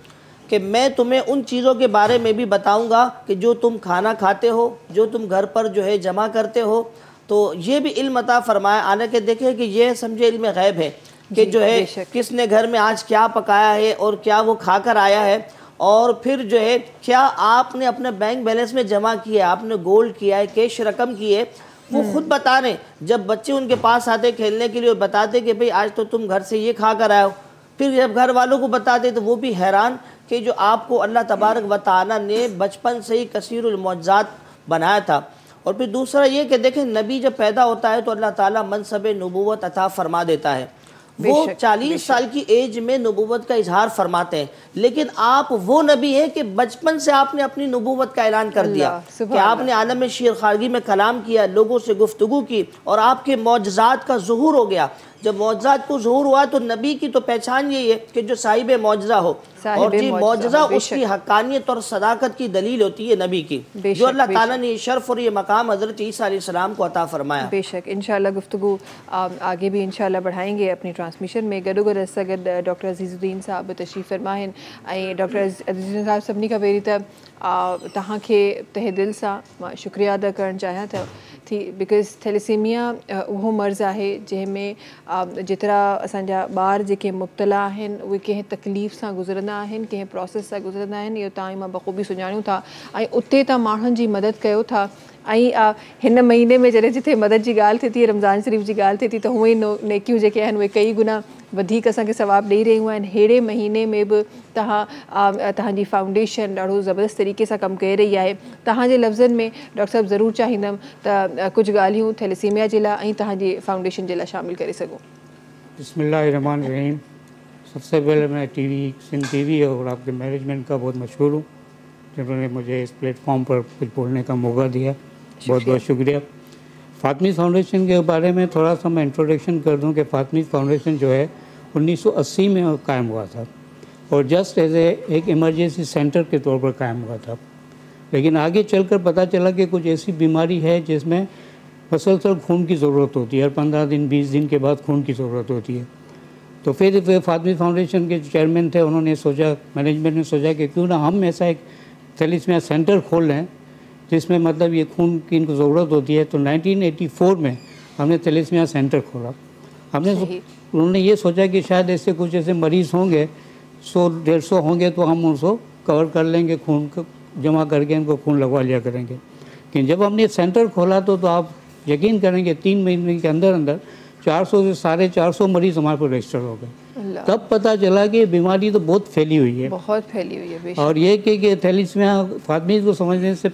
कि मैं तुम्हें उन चीज़ों के बारे में भी बताऊंगा कि जो तुम खाना खाते हो, जो तुम घर पर जो है जमा करते हो। तो ये भी इल्म अता फरमाया आने के देखे कि ये समझे इल्म गैब है कि जो है किसने घर में आज क्या पकाया है और क्या वो खा कर आया है, और फिर जो है क्या आपने अपने बैंक बैलेंस में जमा किया है, आपने गोल्ड किया है, कैश रकम की है, वो खुद बता रहे। जब बच्चे उनके पास आते खेलने के लिए और बताते कि भाई आज तो तुम घर से ये खा कर आए हो, फिर जब घर वालों को बताते तो वो भी हैरान कि जो आपको अल्लाह तबारक व तआला ने बचपन से ही कसीरुल मौजज़ात बनाया था। और फिर दूसरा ये कि देखें, नबी जब पैदा होता है तो अल्लाह ताला मनसब नबूवत अता फरमा देता है। वो 40 साल की एज में नबूवत का इजहार फरमाते हैं, लेकिन आप वो नबी हैं कि बचपन से आपने अपनी नबूवत का ऐलान कर दिया कि आपने आलम शेर खारगी में कलाम किया, लोगों से गुफ्तगू की और आपके मौजज़ात का ज़ुहूर हो गया। जब मौजज़ात को ज़ुहूर हुआ तो नबी की तो पहचान यही है कि जो साहिब मौजज़ा हो, और जी मौजज़ा उसकी हक़ानियत और सदाकत की दलील होती है नबी की, जो अल्लाह ताला ने ये शर्फ़ और ये मकाम हज़रत ईसा अलैहिस्सलाम को अता फरमाया। बेशक इंशाअल्लाह गुफ्तगू आगे भी इंशाअल्लाह बढ़ाएंगे अपनी ट्रांसमिशन में। गॾो गॾु असां गॾु डॉक्टर अज़ीज़ुद्दीन साहब तशरीफ़ फरमा आहिनि ऐं डॉक्टर अज़ीज़ुद्दीन साहब सभिनी खां पहिरीं त तव्हांखे तहे दिलि सां मां शुक्रिया अदा करणु चाहियां थी, बिकॉज़ थैलेसीमिया उहो मर्ज़ आहे जंहिंमें जेतिरा असांजा ॿार जेके मुब्तला आहिनि उहे कंहिं तकलीफ़ सां गुज़रंदा आहिनि, कंहिं प्रोसेस सां गुज़रंदा आहिनि, इहो तव्हां मां बख़ूबी सुञाणूं था ऐं उते तव्हां माण्हुनि जी मदद कयो था। ऐं हिन महीने में जॾहिं जिथे मदद जी ॻाल्हि थिए थी, रमज़ान शरीफ़ जी ॻाल्हि थिए थी, त हूअं ई नेकियूं जेके आहिनि उहे कई गुना वधीक असांखे सवाबु ॾेई रहियूं आहिनि। अहिड़े महीने में बि तव्हांजी फाउंडेशन ॾाढो ज़बरदस्त तरीक़े सां कमु करे रही आहे। तव्हांजे लफ़्ज़नि में डॉक्टर साहब ज़रूरु चाहींदमि त कुझु ॻाल्हियूं थैलेसीमिया जे लाइ ऐं तव्हांजी फाउंडेशन जे लाइ शामिलु करे सघो। बिस्मिल्लाहिर्रहमानिर्रहीम। सबसे पहले मैं सिंध टीवी और आपके मैनेजमेंट का बहुत मशहूर हूँ जिन्होंने मुझे इस प्लेटफॉर्म पर कुछ बोलने का मौका दिया, बहुत बहुत शुक्रिया। फ़ातिमीज़ फाउंडेशन के बारे में थोड़ा सा मैं इंट्रोडक्शन कर दूं कि फ़ातिमीज़ फाउंडेशन जो है 1980 में कायम हुआ था और जस्ट एज एक इमरजेंसी सेंटर के तौर पर कायम हुआ था, लेकिन आगे चलकर पता चला कि कुछ ऐसी बीमारी है जिसमें मसलसल खून की ज़रूरत होती है, हर 15 दिन 20 दिन के बाद खून की ज़रूरत होती है। तो फिर फ़ातिमीज़ फाउंडेशन के चेयरमैन थे, उन्होंने सोचा, मैनेजमेंट ने सोचा कि क्यों ना हम ऐसा एक थैलेसीमिया सेंटर खोल लें जिसमें मतलब ये खून की इनको ज़रूरत होती है। तो 1984 में हमने थैलेसीमिया सेंटर खोला। उन्होंने ये सोचा कि शायद ऐसे कुछ ऐसे मरीज़ होंगे 100-150 होंगे तो हम उनको कवर कर लेंगे, खून जमा करके इनको खून लगवा लिया करेंगे। लेकिन जब हमने सेंटर खोला तो आप यकीन करेंगे 3 महीने के अंदर अंदर 400 से 450 मरीज़ हमारे पर रजिस्टर हो गए। तब पता चला कि बीमारी तो बहुत फैली हुई है, बहुत फैली हुई है। और ये कि थैलेसीमिया फ़ातिमीज़ को समझने से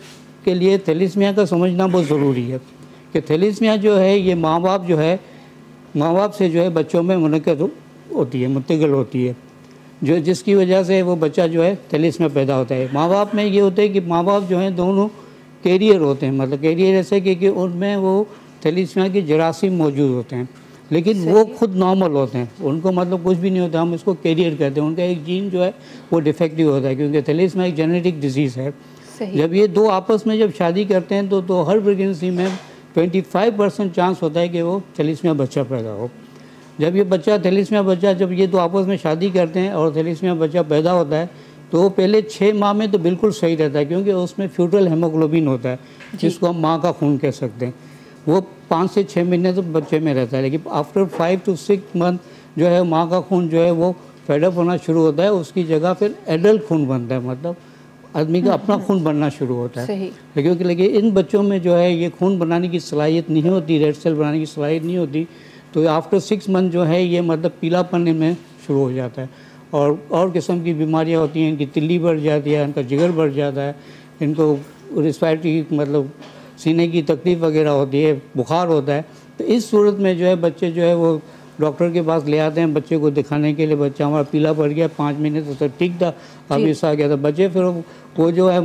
के लिए थैलेसीमिया का समझना बहुत ज़रूरी है कि थैलेसीमिया जो है ये माँ बाप से जो है बच्चों में मुनक़िद होती है, मुंतकिल होती है, जो जिसकी वजह से वो बच्चा जो है थैलेसीमिया पैदा होता है। माँ बाप में ये होता है कि माँ बाप जो हैं दोनों कैरियर होते हैं, मतलब कैरियर ऐसे कि उनमें वो थैलेसीमिया के जरासीम मौजूद होते हैं, लेकिन वो खुद नॉर्मल होते हैं, उनको मतलब कुछ भी नहीं होता, हम इसको कैरियर कहते हैं। उनका एक जीन जो है वो डिफेक्टिव होता है क्योंकि थैलेसीमिया एक जेनेटिक डिजीज़ है। जब ये दो आपस में जब शादी करते हैं तो हर प्रेगनेंसी में 25% चांस होता है कि वो थैलेसीमिया बच्चा पैदा हो। जब ये बच्चा थैलेसीमिया बच्चा जब ये दो आपस में शादी करते हैं और थैलेसीमिया बच्चा पैदा होता है तो वो पहले 6 माह में तो बिल्कुल सही रहता है क्योंकि उसमें फ्यूटल हेमोग्लोबिन होता है जिसको हम माँ का खून कह सकते हैं। वो 5 से 6 महीने तो बच्चे में रहता है, लेकिन आफ्टर 5 to 6 मंथ जो है माँ का खून जो है वो फेडअप होना शुरू होता है, उसकी जगह फिर एडल्ट खून बनता है, मतलब आदमी का अपना खून बनना शुरू होता है। लेकिन इन बच्चों में जो है ये खून बनाने की सलाहियत नहीं होती, रेड सेल बनाने की सलाहियत नहीं होती, तो आफ्टर 6 मंथ जो है ये मतलब पीलापन में शुरू हो जाता है और किस्म की बीमारियां होती हैं, इनकी तिल्ली बढ़ जाती है, इनका जिगर बढ़ जाता है, इनको रिस्पायरेटरी मतलब सीने की तकलीफ़ वगैरह होती है, बुखार होता है। तो इस सूरत में जो है बच्चे जो है वो डॉक्टर के पास ले आते हैं बच्चे को दिखाने के लिए, बच्चा हमारा पीला पड़ गया, 5 महीने तो सब ठीक था, अब इससे आ गया था बच्चे। फिर वो जो है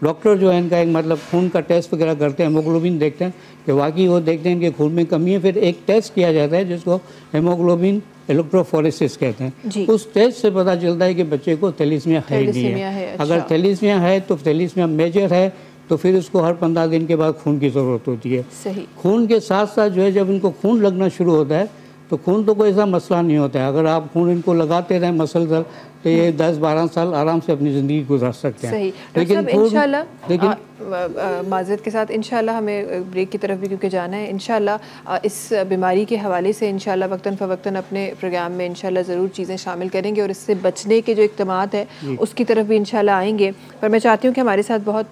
डॉक्टर जो है इनका एक मतलब खून का टेस्ट वगैरह करते हैं, हेमोग्लोबिन देखते हैं कि वाकई वो देखते हैं इनके खून में कमी है। फिर एक टेस्ट किया जाता है जिसको हेमोग्लोबिन इलेक्ट्रोफोरेसिस कहते हैं। उस टेस्ट से पता चलता है कि बच्चे को थैलेसीमिया है ही नहीं है। अच्छा। अगर थैलेसीमिया है तो थैलेसीमिया मेजर है तो फिर उसको हर 15 दिन के बाद खून की ज़रूरत होती है। सही। खून के साथ साथ जो है जब इनको खून लगना शुरू होता है तो खून तो कोई ऐसा मसला नहीं होता है, अगर आप खून इनको लगाते रहें मसलसल तो ये 10-12 साल आराम से अपनी ज़िंदगी गुजार सकते हैं। सही। लेकिन इंशाल्लाह माज़रत के साथ इंशाल्लाह हमें ब्रेक की तरफ भी क्योंकि जाना है, इंशाल्लाह इस बीमारी के हवाले से इंशाल्लाह वक्तन फ़वक्तन अपने प्रोग्राम में इंशाल्लाह ज़रूर चीज़ें शामिल करेंगे और इससे बचने के जो इक़दामात है उसकी तरफ भी इंशाल्लाह आएंगे। पर मैं चाहती हूँ कि हमारे साथ बहुत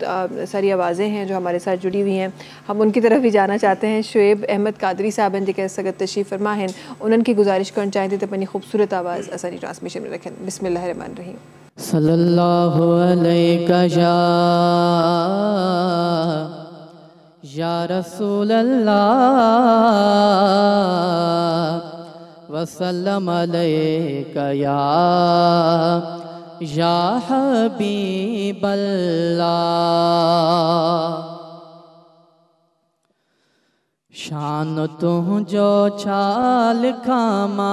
सारी आवाज़ें हैं जो हमारे साथ जुड़ी हुई हैं, हम उनकी तरफ भी जाना चाहते हैं। शुएब अहमद कादरी साहब हैं जेके सगत तशरीफ़ फरमा हैं, उन्हनि की गुजारिश करण चाहिए तो अपनी खूबसूरत आवाज़ असानी ट्रांसमिशन में रखें। बिस्मिल्लाहिर्रहमानिर्रहीम। सल्लल्लाहु अलैहि या रसूल अल्लाह वसल्लम अलैका या हबीब अल्लाह। शान तुझो छाल खामा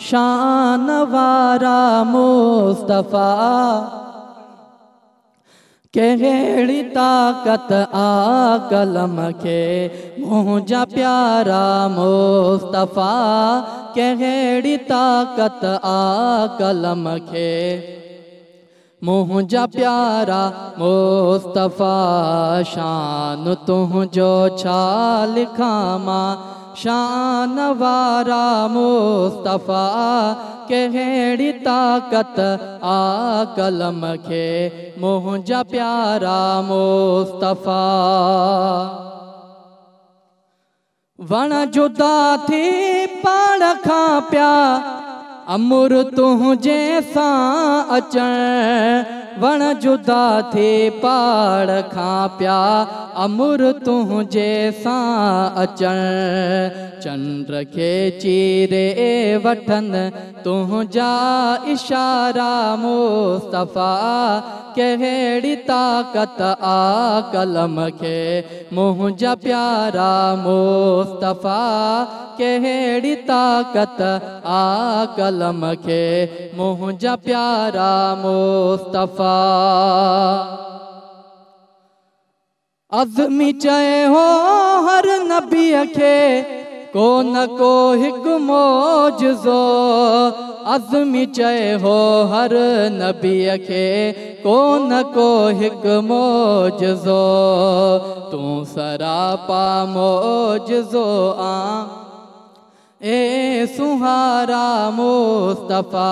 शान वारा मुस्तफ़ा कहिड़ी ताकत आ कलम के मुंहिंजा प्यारा मुस्तफ़ा कहिड़ी ताकत आ कलम के मुंहिंजा प्यारा मुस्तफ़ा। शान तुझो छा लिखामा शान वारा मुस्तफ़ा कहिड़ी ताकत आ कलम के मुंहिंजा प्यारा मुस्तफ़ा। वण जुदा थी पाण खां पिया अमुर तुंहिंजे सां अचण वण जुदा थी पाड़ खां पिया अमुर तुंहिंजे सां अचण चंड खे चीरे वठनि तुंहिंजा इशारा मुस्तफ़ा कहिड़ी ताकत आ कलम के मुंहिंजा प्यारा मुस्तफ़ा कहिड़ी ताकत आ कलम के मुंहिंजा प्यारा मुस्तफ़ा। अज़मी चए हो हर नबीअ खे को न को हिकु मौजज़ो अज़मी चए हो हर नबीअ खे को न को हिकु मौजज़ो तूं सरापा मौजज़ो आ ए सुहारा मुस्तफ़ा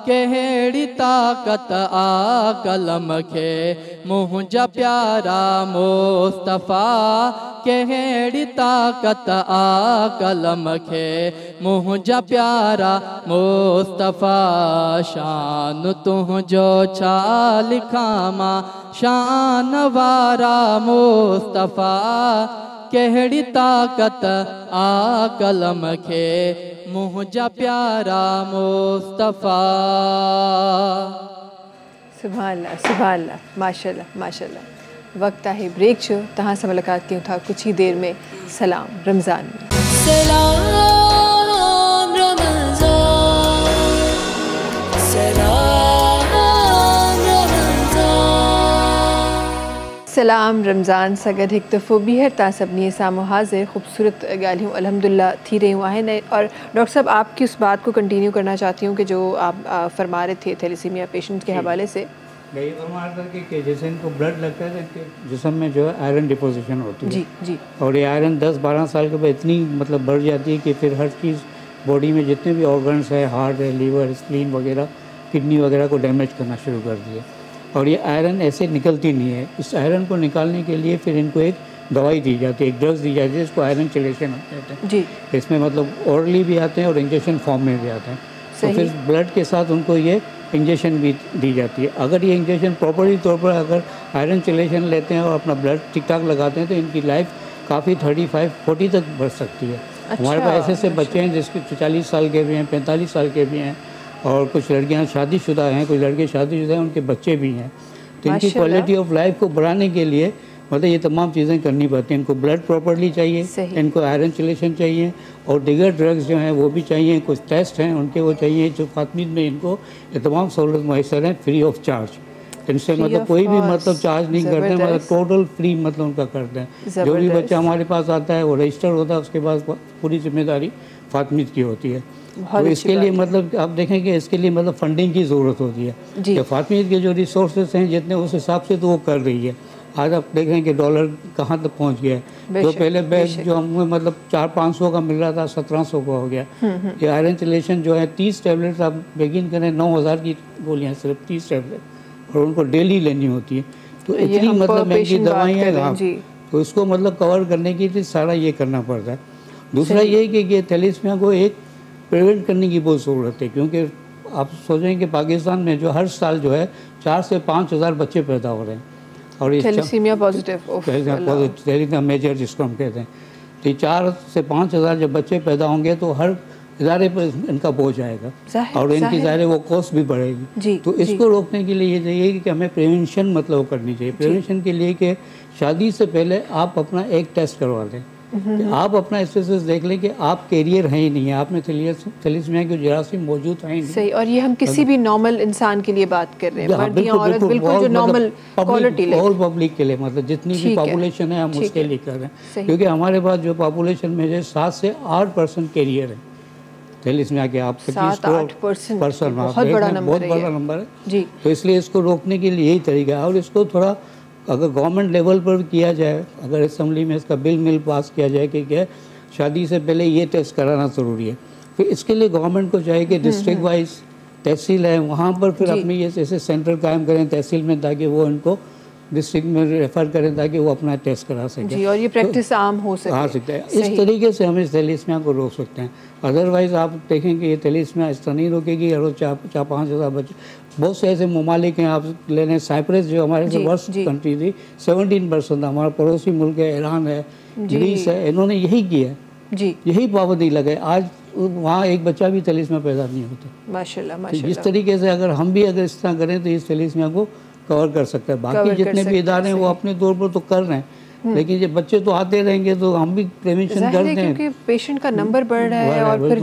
कहिड़ी ताकत आ कलम के मुंहिंजा प्यारा मुस्तफ़ा कहिड़ी ताकत आ कलम के मुंहिंजा प्यारा मुस्तफ़ा। शान तुंहिंजो छा लिखामा शान वारा मुस्तफ़ा कहिड़ी ताकत आ कलम के मुंहिंजा प्यारा मुस्तफ़ा। सुभान अल्लाह सुभान अल्लाह माशाल्लाह माशाल्लाह। वक्त आहे ब्रेक जो तहां से मुलाकात कयूं था कुछ ही देर में सलाम रमज़ान में। सलाम रमज़ान सलाम रमज़ान सगद हिकु दफ़ो ॿीहर तव्हां सभिनी साम्हूं हाज़िर ख़ूबसूरत ॻाल्हियूं अल्हम्दुलिल्लाह थी रहियूं आहिनि। और डॉक्टर साहब आपकी उस बात को कंटिन्यू करना चाहती हूँ कि जो आप फरमा रहे थे थैलेसीमिया पेशेंट के हवाले से। मैं ये फरमा रहा था कि जैसे इनको ब्लड लगता है तो जिस्म में जो है आयरन डिपोजिशन होती है। जी जी। और ये आयरन 10-12 साल के बाद इतनी मतलब बढ़ जाती है कि फिर हर चीज़ बॉडी में जितने भी ऑर्गन्स है हार्ट है लीवर स्प्लीन वगैरह किडनी वगैरह को डैमेज करना शुरू कर दिया। और ये आयरन ऐसे निकलती नहीं है। इस आयरन को निकालने के लिए फिर इनको एक दवाई दी जाती है, एक ड्रग्स दी जाती है जिसको आयरन चिलेशन कहते हैं जी। इसमें मतलब ओरली भी आते हैं और इंजेक्शन फॉर्म में भी आते हैं। तो फिर ब्लड के साथ उनको ये इंजेक्शन भी दी जाती है। अगर ये इंजेक्शन प्रॉपरली तौर पर अगर आयरन चिलेशन लेते हैं और अपना ब्लड ठीक ठाक लगाते हैं तो इनकी लाइफ काफ़ी 35-40 तक बढ़ सकती है। हमारे पास ऐसे ऐसे बच्चे हैं जिसके 40 साल के भी हैं, 45 साल के भी हैं, और कुछ लड़कियां शादीशुदा हैं, कुछ लड़के शादीशुदा हैं, उनके बच्चे भी हैं। तो इनकी क्वालिटी ऑफ लाइफ को बढ़ाने के लिए मतलब ये तमाम चीज़ें करनी पड़ती हैं। इनको ब्लड प्रॉपर्ली चाहिए, इनको आयरन चिलेशन चाहिए, और दीगर ड्रग्स जो हैं वो भी चाहिए। कुछ टेस्ट हैं उनके वो चाहिए, जो फातमीद में इनको ये तमाम सहूलत मैसर हैं फ्री ऑफ चार्ज। इनसे मतलब कोई भी मतलब चार्ज नहीं करते हैं, मतलब टोटल फ्री मतलब उनका करते हैं। जो भी बच्चा हमारे पास आता है वो रजिस्टर होता है, उसके बाद पूरी जिम्मेदारी फातमीद की होती है। तो इसके लिए मतलब आप देखेंगे इसके लिए मतलब फंडिंग की ज़रूरत होती है कि फातमीद के जो रिसोर्सेज हैं जितने उस हिसाब से तो वो कर रही है। आज आप देख रहे हैं कि डॉलर कहाँ तक पहुँच गया है। जो पहले बैग जो हमें मतलब 400-500 का मिल रहा था 1700 का हो गया। ये आयरन चिलेशन जो है 30 टैबलेट्स आप बेगिन करें 9000 की गोलियाँ, सिर्फ 30 टैबलेट, और उनको डेली लेनी होती है। तो इतनी मतलब महंगी दवाइयाँ, तो इसको मतलब कवर करने के लिए सारा ये करना पड़ता है। दूसरा ये कि ये थैलेसीमिया को एक प्रिवेंट करने की बहुत ज़रूरत है, क्योंकि आप सोचें कि पाकिस्तान में जो हर साल जो है 4 से 5 हज़ार बच्चे पैदा हो रहे हैं, और ये थैलेसीमिया पॉजिटिव मेजर जिसको हम कहते हैं। तो 4 से 5 हज़ार जब बच्चे पैदा होंगे तो हर इदारे पर इनका बोझ आएगा, और इनकी ज़ाहिर वो कॉस्ट भी बढ़ेगी। तो इसको रोकने के लिए ये चाहिए कि हमें प्रिवेंशन मतलब करनी चाहिए। प्रिवेंशन के लिए कि शादी से पहले आप अपना एक टेस्ट करवा लें, कि आप अपना स्टेटस देख लें कि आप कैरियर हैं ही नहीं है, आप में थैलेसीमिया की जरासीम मौजूद है ही नहीं। सही, और ये हम किसी भी नॉर्मल इंसान के लिए बात कर रहे हैं, मर्द या औरत, बिल्कुल जो नॉर्मल क्वालिटी ऑल पब्लिक के लिए, मतलब जितनी भी पॉपुलेशन है हम उसके लिए कर रहे हैं। क्योंकि हमारे पास जो पॉपुलेशन में जो 7 से 8% कैरियर है थैलेसीमिया के। आप 25% बहुत बड़ा नंबर है। तो इसलिए इसको रोकने के लिए यही तरीका है, और इसको थोड़ा अगर गवर्नमेंट लेवल पर किया जाए, अगर असेंबली में इसका बिल पास किया जाए कि क्या शादी से पहले ये टेस्ट कराना ज़रूरी है, फिर इसके लिए गवर्नमेंट को चाहिए कि डिस्ट्रिक्ट वाइज तहसील है वहाँ पर फिर अपने ये ऐसे सेंटर कायम करें तहसील में, ताकि वो इनको डिस्ट्रिक्ट में रेफ़र करें ताकि वो अपना टेस्ट करा सकें और ये प्रैक्टिस आम हो सके। आ सकता है। इस तरीके से हम इस थैलेसीमिया को रोक सकते हैं। अदरवाइज़ आप देखेंगे ये थैलेसीमिया इस तरह नहीं रोकेगी। हर रोज़ 4-5 हज़ार बच्चे, बहुत से ऐसे ममालिक हैं, आप ले लें साइप्रस जो हमारे से वर्स्ट कंट्री थी, 17%, हमारा पड़ोसी मुल्क है, ईरान है, ग्रीस है, इन्होंने यही किया है, यही पाबंदी लगाए। आज वहाँ एक बच्चा भी थैलेसीमिया पैदा नहीं होता माशाल्लाह। तो इस तरीके से अगर हम भी अगर इस तरह करें तो इस थैलेसीमिया को कवर कर सकते हैं। बाकी जितने भी इदारे हैं वो अपने तौर पर तो कर रहे हैं, लेकिन ये बच्चे तो आते रहेंगे तो हम भी प्रिवेंशन करते हैं, क्योंकि पेशेंट का नंबर बढ़ रहा है। और फिर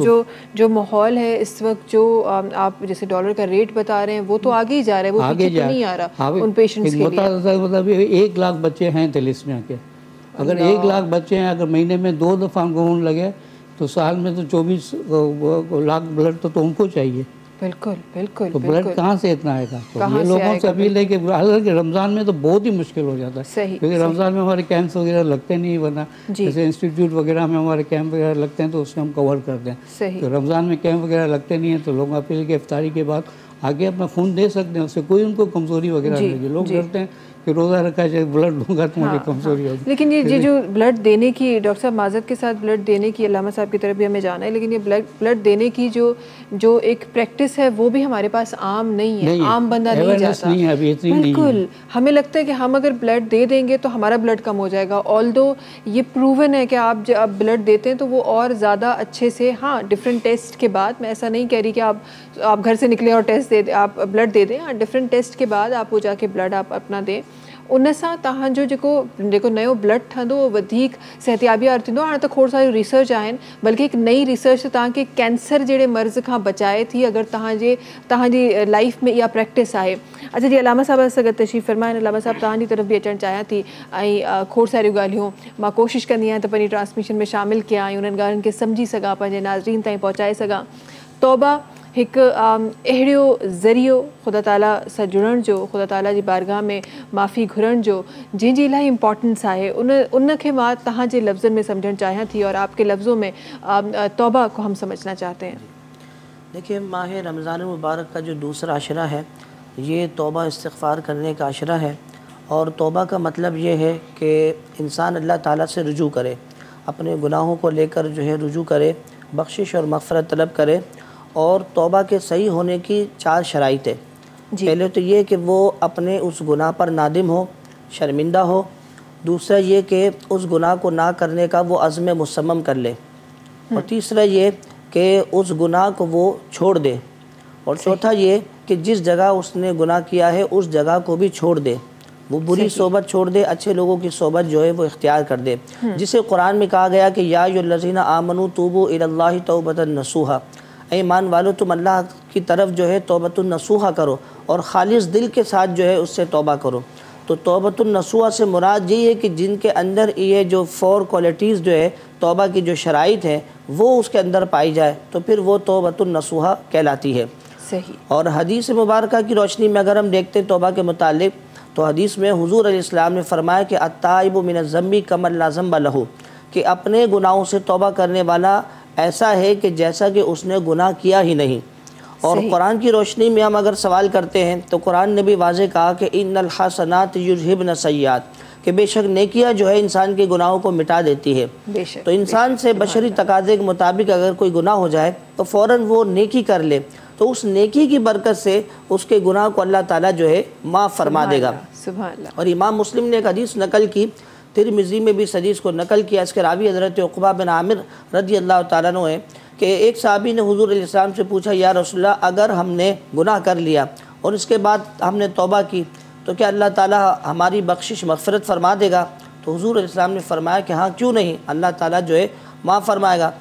जो माहौल है इस वक्त, जो आप जैसे डॉलर का रेट बता रहे हैं वो तो आगे ही जा रहा है, वो आगे तो नहीं आ रहा उन पेशेंट्स के लिए। मतलब 1 लाख बच्चे हैं थैलेसीमिया के। अगर 1 लाख बच्चे हैं, अगर महीने में 2 दफ़ा खून लगे तो साल में तो 24 लाख ब्लड तो उनको चाहिए। बिल्कुल बिल्कुल। तो ब्लड कहाँ से इतना आएगा? तो ये लोगों से अपील है कि हालांकि रमज़ान में तो बहुत ही मुश्किल हो जाता है, क्योंकि रमज़ान में हमारे कैंप्स वगैरह लगते नहीं, वरना जैसे इंस्टीट्यूट वगैरह में हमारे कैंप वगैरह लगते हैं तो उसमें हम कवर करते हैं। तो रमज़ान में कैंप वगैरह लगते नहीं हैं, तो लोग अपील के इफ्तारी के बाद आगे अपना खून दे सकते हैं, उससे कोई उनको कमज़ोरी वगैरह नहीं है। लोग डरते हैं कि रोज़ा रखा जाए, ब्लड दूंगा तो मुझे कमज़ोरी होगी। लेकिन ये जो ब्लड देने की, डॉक्टर साहब माज़रत के साथ ब्लड देने की, अल्लामा साहब की तरफ भी हमें जाना है, लेकिन ये ब्लड देने की जो एक प्रैक्टिस है वो भी हमारे पास आम नहीं है, आम बंदा नहीं जाता। बिल्कुल, हमें लगता है कि हम अगर ब्लड दे देंगे तो हमारा ब्लड कम हो जाएगा। ऑल्दो ये प्रूवन है कि आप जब ब्लड देते हैं तो वो और ज़्यादा अच्छे से, हाँ डिफरेंट टेस्ट के बाद, मैं ऐसा नहीं कह रही कि आप घर से निकले और टेस्ट दे दें, आप ब्लड दे दें, हाँ डिफरेंट टेस्ट के बाद आप वो जाके ब्लड आप अपना दें। उन सां तव्हां जो जेको नयो ब्लड ठहंदो उहो वधीक सिहतयाबी वारो थींदो। हाणे त खोड़ सारी रिसर्च आहिनि, बल्कि हिकु नई रिसर्च तव्हांखे कैंसर जहिड़े मर्ज़ खां बचाए थी, अगरि तव्हांजी लाइफ में इहा प्रैक्टिस आहे। अच्छा जी, अलामा साहब सां गॾु तशरीफ़ फरमाइनि। अलामा साहब तव्हांजी तरफ़ बि अचणु चाहियां थी, ऐं खोड़ सारियूं ॻाल्हियूं मां कोशिशि कंदी आहियां त पंहिंजी ट्रांसमिशन में शामिलु कयां ऐं उन्हनि ॻाल्हियुनि खे सम्झी सघां, पंहिंजे नाज़रीन ताईं पहुचाए सघां। तौबा हिकु अहिड़ो ज़रियो ख़ुदा ताला सां जुड़ण जो, ख़ुदा ताला जी बारगाह में माफ़ी घुरण जो, जंहिंजी इलाही इम्पोर्टेंस आहे, उन खे मां तव्हांजे लफ्ज़नि में समझणु चाहियां थी, और आपके लफ्ज़ों में तौबा को हम समझना चाहते हैं। देखिए, माह रमज़ान मुबारक का जो दूसरा अशरा है ये तौबा इस्तिग़फ़ार करने का अशरा है। और तौबा का मतलब ये है कि इंसान अल्लाह ताला से रुजू करे, अपने गुनाहों को लेकर जो है रुजू करे, बख्शिश और मग़फ़िरत तलब करे। और तौबा के सही होने की 4 शराइत है। पहले तो ये कि वो अपने उस गुनाह पर नादिम हो, शर्मिंदा हो। दूसरा ये कि उस गुनाह को ना करने का वो अज़्म मुसम्मम कर ले, और तीसरा ये कि उस गुनाह को वो छोड़ दे, और चौथा ये कि जिस जगह उसने गुनाह किया है उस जगह को भी छोड़ दे, वो बुरी सोबत छोड़ दे, अच्छे लोगों की सोबत जो है वो इख्तियार कर दे, जिसे कुरान में कहा गया कि या अय्युहल्लज़ीना आमनू तूबू इलल्लाहि तौबतन नसूहा, ऐ ईमान वालो तुम अल्लाह की तरफ जो है तौबतुन नसूहा करो और खालिस दिल के साथ जो है उससे तौबा करो। तो तौबतुन नसूहा से मुराद ये है कि जिनके अंदर ये जो 4 क्वालिटीज़ जो है तौबा की जो शराइत है वो उसके अंदर पाई जाए तो फिर वो तौबतुन नसूहा कहलाती है। सही। और हदीस मुबारक की रोशनी में अगर हम देखते हैं तौबा के मुतालिक, तो हदीस में हुजूर अलैहिस्सलाम ने फरमाया कि अत्ताइबु मिनज़्ज़म्बि कमन ला ज़म्ब लहू, कि अपने गुनाहों से तौबा करने वाला ऐसा है कि जैसा कि उसने गुनाह किया ही नहीं। और कुरान की रोशनी में हम अगर सवाल करते हैं तो कुरान ने भी वाज़े कहा कि इन्नल हसनात युज़हिबन सय्यात, कि बेशक नेकियां जो है इंसान के गुनाहों को मिटा देती है। तो इंसान से बशरी तकाज़े के मुताबिक अगर कोई गुनाह हो जाए तो फ़ौरन वो नेकी कर ले, तो उस नेकी की बरकत से उसके गुनाह को अल्लाह ताला जो है माफ़ फरमा देगा। और इमाम मुस्लिम ने एक हदीस नकल की, तिरमिज़ी में भी इस हदीस को नकल किया, इसके रावी हज़रत उक़बा बिन आमिर रज़ी अल्लाह तआला अन्हु है कि एक साहबी ने हुज़ूर अलैहिस्सलाम से पूछा, या रसूलल्लाह अगर हमने गुनाह कर लिया और इसके बाद हमने तौबा की तो क्या अल्लाह ताला हमारी बख्शिश मग़फ़िरत फ़रमा देगा? तो हुज़ूर अलैहिस्सलाम ने फरमाया कि हाँ, क्यों नहीं, अल्लाह ताला जो है माफ़ फरमाएगा।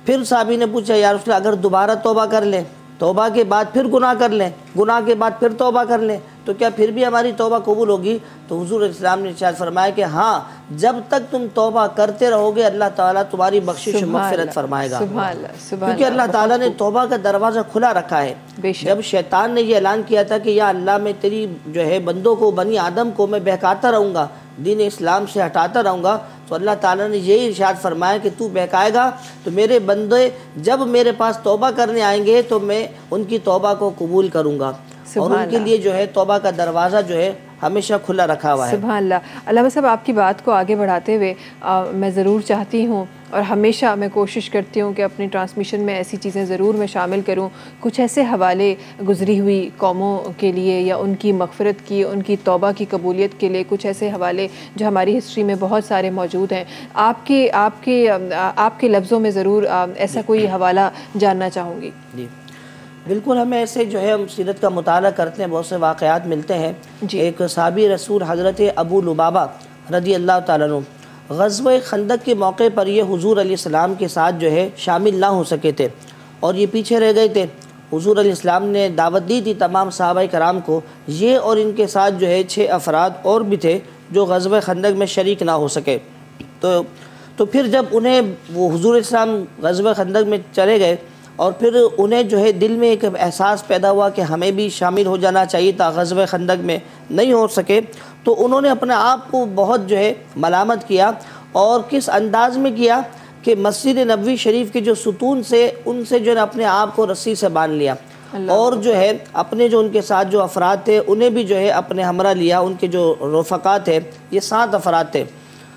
फिर साहबी ने पूछा, या रसूलल्लाह अगर दोबारा तौबा कर लें, तौबा के बाद फिर गुनाह कर लें, गुनाह के बाद फिर तौबा कर लें, तो क्या फिर भी हमारी तौबा कबूल होगी? तो हुज़ूर अलैहिस्सलाम ने इरशाद फरमाया कि हाँ, जब तक तुम तौबा करते रहोगे अल्लाह ताला तुम्हारी बख्शिश मग़फ़िरत फरमाएगा, क्योंकि अल्लाह ताला ने तौबा का दरवाज़ा खुला रखा है। जब शैतान ने ये ऐलान किया था कि या अल्लाह मैं तेरी जो है बंदों को, बनी आदम को मैं बहकाता रहूँगा, दीन इस्लाम से हटाता रहूँगा, तो अल्लाह ताला ने यही इरशाद फरमाया कि तू बहकाएगा तो मेरे बंदे जब मेरे पास तौबा करने आएंगे तो मैं उनकी तौबा को कबूल करूँगा, और उनके लिए जो है तौबा का दरवाज़ा जो है हमेशा खुला रखा हुआ है। सुभान अल्लाह। अल्लामा साहब, आपकी बात को आगे बढ़ाते हुए मैं ज़रूर चाहती हूँ और हमेशा मैं कोशिश करती हूँ कि अपनी ट्रांसमिशन में ऐसी चीज़ें ज़रूर मैं शामिल करूँ, कुछ ऐसे हवाले गुज़री हुई कौमों के लिए या उनकी मग़फ़िरत की, उनकी तौबा की कबूलियत के लिए, कुछ ऐसे हवाले जो हमारी हिस्ट्री में बहुत सारे मौजूद हैं। आपके लफ्ज़ों में ज़रूर ऐसा कोई हवाला जानना चाहूँगी। जी बिल्कुल, हमें ऐसे जो है हम सीरत का मुताला करते हैं, बहुत से वाक़यात मिलते हैं। एक साहबी रसूल हज़रत अबू लुबाबा रज़ी अल्लाह तआला अन्हु ग़ज़वा खंदक के मौके पर ये हुज़ूर अलैहिस्सलाम के साथ जो है शामिल ना हो सके थे और ये पीछे रह गए थे। हुज़ूर अलैहिस्सलाम ने दावत दी थी तमाम सहाबाए कराम को, ये और इनके साथ जो है 6 अफराद और भी थे जो ग़ज़वा खंदक में शरीक ना हो सके। तो फिर जब उन्हें वो हुज़ूर अलैहिस्सलाम ग़ज़वा खंदक में चले गए और फिर उन्हें जो है दिल में एक एहसास पैदा हुआ कि हमें भी शामिल हो जाना चाहिए था, ग़ज़वा खंदक में नहीं हो सके, तो उन्होंने अपने आप को बहुत जो है मलामत किया। और किस अंदाज़ में किया कि मस्जिद नबवी शरीफ के जो सुतून से उनसे जो है अपने आप को रस्सी से बांध लिया और जो है अपने जो उनके साथ जो अफराद थे उन्हें भी जो है अपने हमरा लिया। उनके जो रफ़क़ा थे, ये 7 अफराद थे,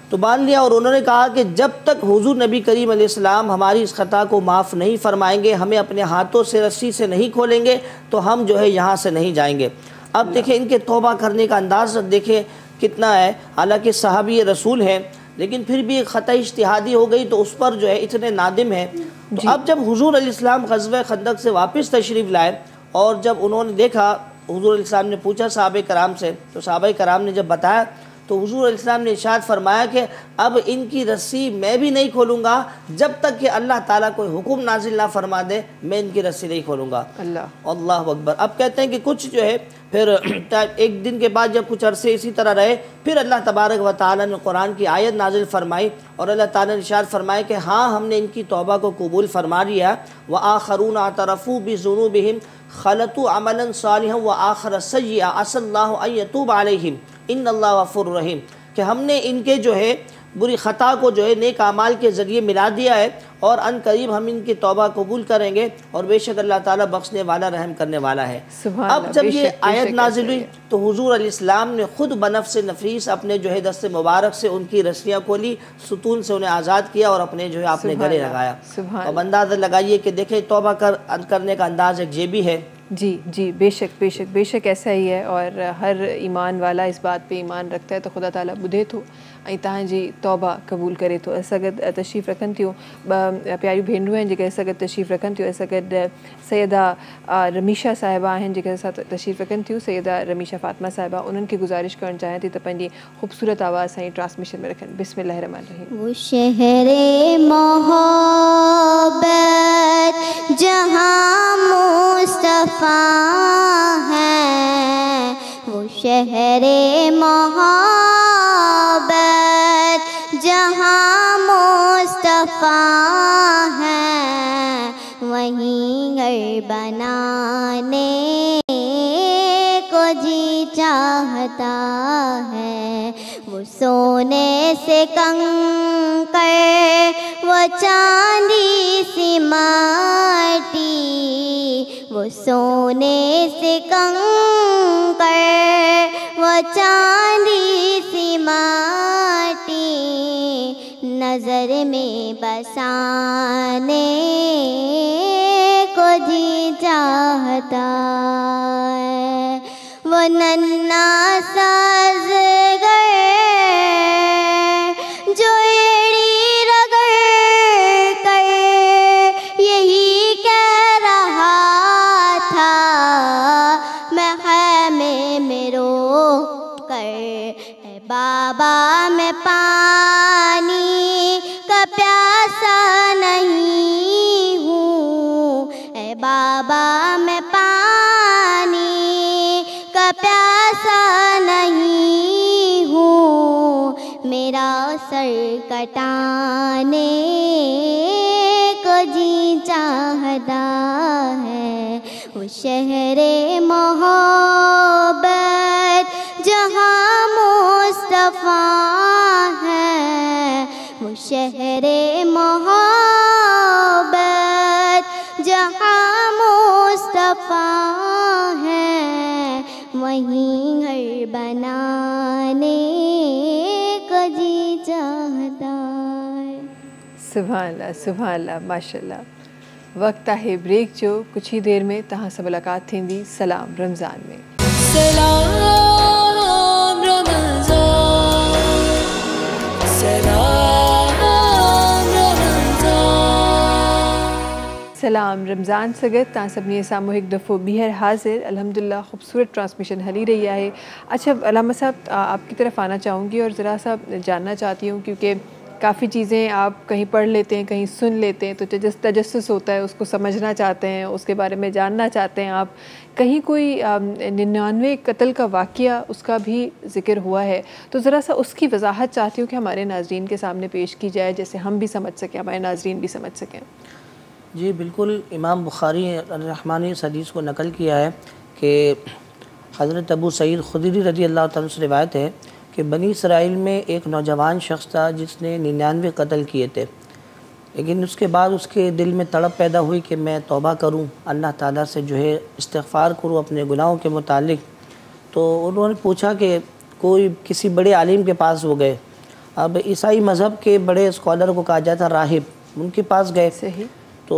तो बांध लिया और उन्होंने कहा कि जब तक हुज़ूर नबी करीम अलैहिस्सलाम हमारी इस ख़ता को माफ़ नहीं फरमाएंगे, हमें अपने हाथों से रस्सी से नहीं खोलेंगे, तो हम जो है यहाँ से नहीं जाएंगे। अब देखें इनके तौबा करने का अंदाज़ देखें कितना है। हालांकि सहाबी रसूल हैं, लेकिन फिर भी एक ख़ता इज्तिहादी हो गई तो उस पर जो है इतने नादिम हैं। तो अब जब हुज़ूर अलैहिस्सलाम ग़ज़वा खंदक से वापस तशरीफ़ लाए और जब उन्होंने देखा, हुज़ूर अलैहिस्सलाम ने पूछा सहाबे कराम से, तो सहाबे कराम ने जब बताया तो हुज़ूर अलैहिस्सलाम ने इरशाद फरमाया कि अब इनकी रस्सी मैं भी नहीं खोलूँगा जब तक कि अल्लाह ताला कोई हुक्म नाजिल ना फरमा दे, मैं इनकी रस्सी नहीं खोलूँगा। अल्लाह अकबर। अब कहते हैं कि कुछ जो है फिर एक दिन के बाद जब कुछ अरसे इसी तरह रहे, फिर अल्लाह तबारक व तआला ने कुरान की आयत नाजिल फरमाई और अल्लाह ताला ने इरशाद फरमाया कि हाँ, हमने इनकी तौबा को कबूल फरमा लिया। व आखरून अतरफ़ू बिज़ुनूबिहिम खलतू अमलन सालिहन व आखर सय्यअ असल्लाहु अन यतूब अलैहिम इन्नल्लाहु गफूरुर रहीम, कि हमने इनके जो है बुरी ख़ता को जो है नेक आमाल के ज़रिए मिला दिया है और अन करीब हम इनकी तौबा कबूल करेंगे और बेशक अल्लाह ताला बख्शने वाला रहम करने वाला है। अब जब ये आयत नाजिल हुई तो हुज़ूर अलैहिस्सलाम ने ख़ुद बनफ़्स नफीस अपने जो है दस्ते मुबारक से उनकी रस्सियाँ खोली, सुतून से उन्हें आज़ाद किया और अपने जो है अपने गले लगाया। अब अंदाज़ा लगाइए कि देखें तौबा करने का अंदाज़ एक ये भी है जी जी, बेशक बेशक बेशक ऐसा ही है। और हर ईमान वाला इस बात पे ईमान रखता है तो खुदा ताला ॿुधे थो ऐं तव्हांजी तौबा क़बूल करे थो। असां गॾु तशरीफ़ रखनि थियूं प्यारियूं भेनरूं आहिनि जेके असां गॾु तशरीफ़ रखनि थियूं। असां गॾु सैयदा रमीशा साहिबा आहिनि जेके असां तशरीफ़ रखनि थियूं। सैयदा रमीशा फ़ातिमा साहिबा, उन्हनि खे गुज़ारिश करणु चाहियां थी त पंहिंजी ख़ूबसूरत आवाज़ सां ट्रांसमिशन में रखनि। बिस्मिल्लाहिर रहमानिर रहीम। वो शहरे मोहब्बत जहाँ मुस्तफ़ा है, वो शहरे मोहब्बत जहाँ मुस्तफ़ा है, वहीं घर बनाने को जी चाहता है। वो सोने से कंकर, वो चांदी सी माटी, वो सोने से कंकर, वो चांदी सी माटी, नज़र में बसाने को जी चाहता है। वो नन्ना साज़गर जो एड़ी रगड़ कर यही कह रहा था, मैं ख़ैमे में रो कर बाबा मैं पानी का प्यासा नहीं हूँ, ए बाबा मैं पानी का प्यासा नहीं हूँ, मेरा सर कटाने को जी चाहता है। वो शहरे मोहब्बत जहाँ मुस्तफ़ा है, वो शहरे मोहब्बत जहाँ मुस्तफ़ा है, वहीं घर बनाने को जी चाहता है। सुभान अल्लाह सुभान अल्लाह माशाल्लाह। वक्त आहे ब्रेक जो, कुछ ही देर में तव्हां सां मुलाक़ात थींदी सलाम रमज़ान में। सलाम रमज़ान, सलाम रमज़ान। सलाम रमज़ान से गॾु तव्हां सभिनी साम्हूं हिकु दफ़ो ॿीहर हाज़िर। अल्हम्दुलिल्लाह ख़ूबसूरत ट्रांसमिशन हली रही है। अच्छा अलामा साहब, आपकी तरफ आना चाहूँगी और ज़रा सा जानना चाहती हूँ, क्योंकि काफ़ी चीज़ें आप कहीं पढ़ लेते हैं, कहीं सुन लेते हैं, तो तजस्सुस होता है, उसको समझना चाहते हैं, उसके बारे में जानना चाहते हैं आप। कहीं कोई 99 कत्ल का वाक़या उसका भी ज़िक्र हुआ है, तो ज़रा सा उसकी वजाहत चाहती हूँ कि हमारे नाज़रीन के सामने पेश की जाए, जैसे हम भी समझ सकें, हमारे नाज़रीन भी समझ सकें। जी बिल्कुल, इमाम बुखारी रहमानी इस हदीस को नकल किया है कि हज़रत अबू सईद खुदरी रज़ी अल्लाह तआला से रिवायत है कि बनी इसराइल में एक नौजवान शख्स था जिसने 99 कत्ल किए थे, लेकिन उसके बाद उसके दिल में तड़प पैदा हुई कि मैं तौबा करूं, अल्लाह ताला से जो है इस्तिग़फ़ार करूं अपने गुनाहों के मुतालिक। तो उन्होंने पूछा कि कोई किसी बड़े आलिम के पास वो गए। अब ईसाई मज़हब के बड़े स्कॉलर को कहा जाता राहिब, उनके पास गए। सही। तो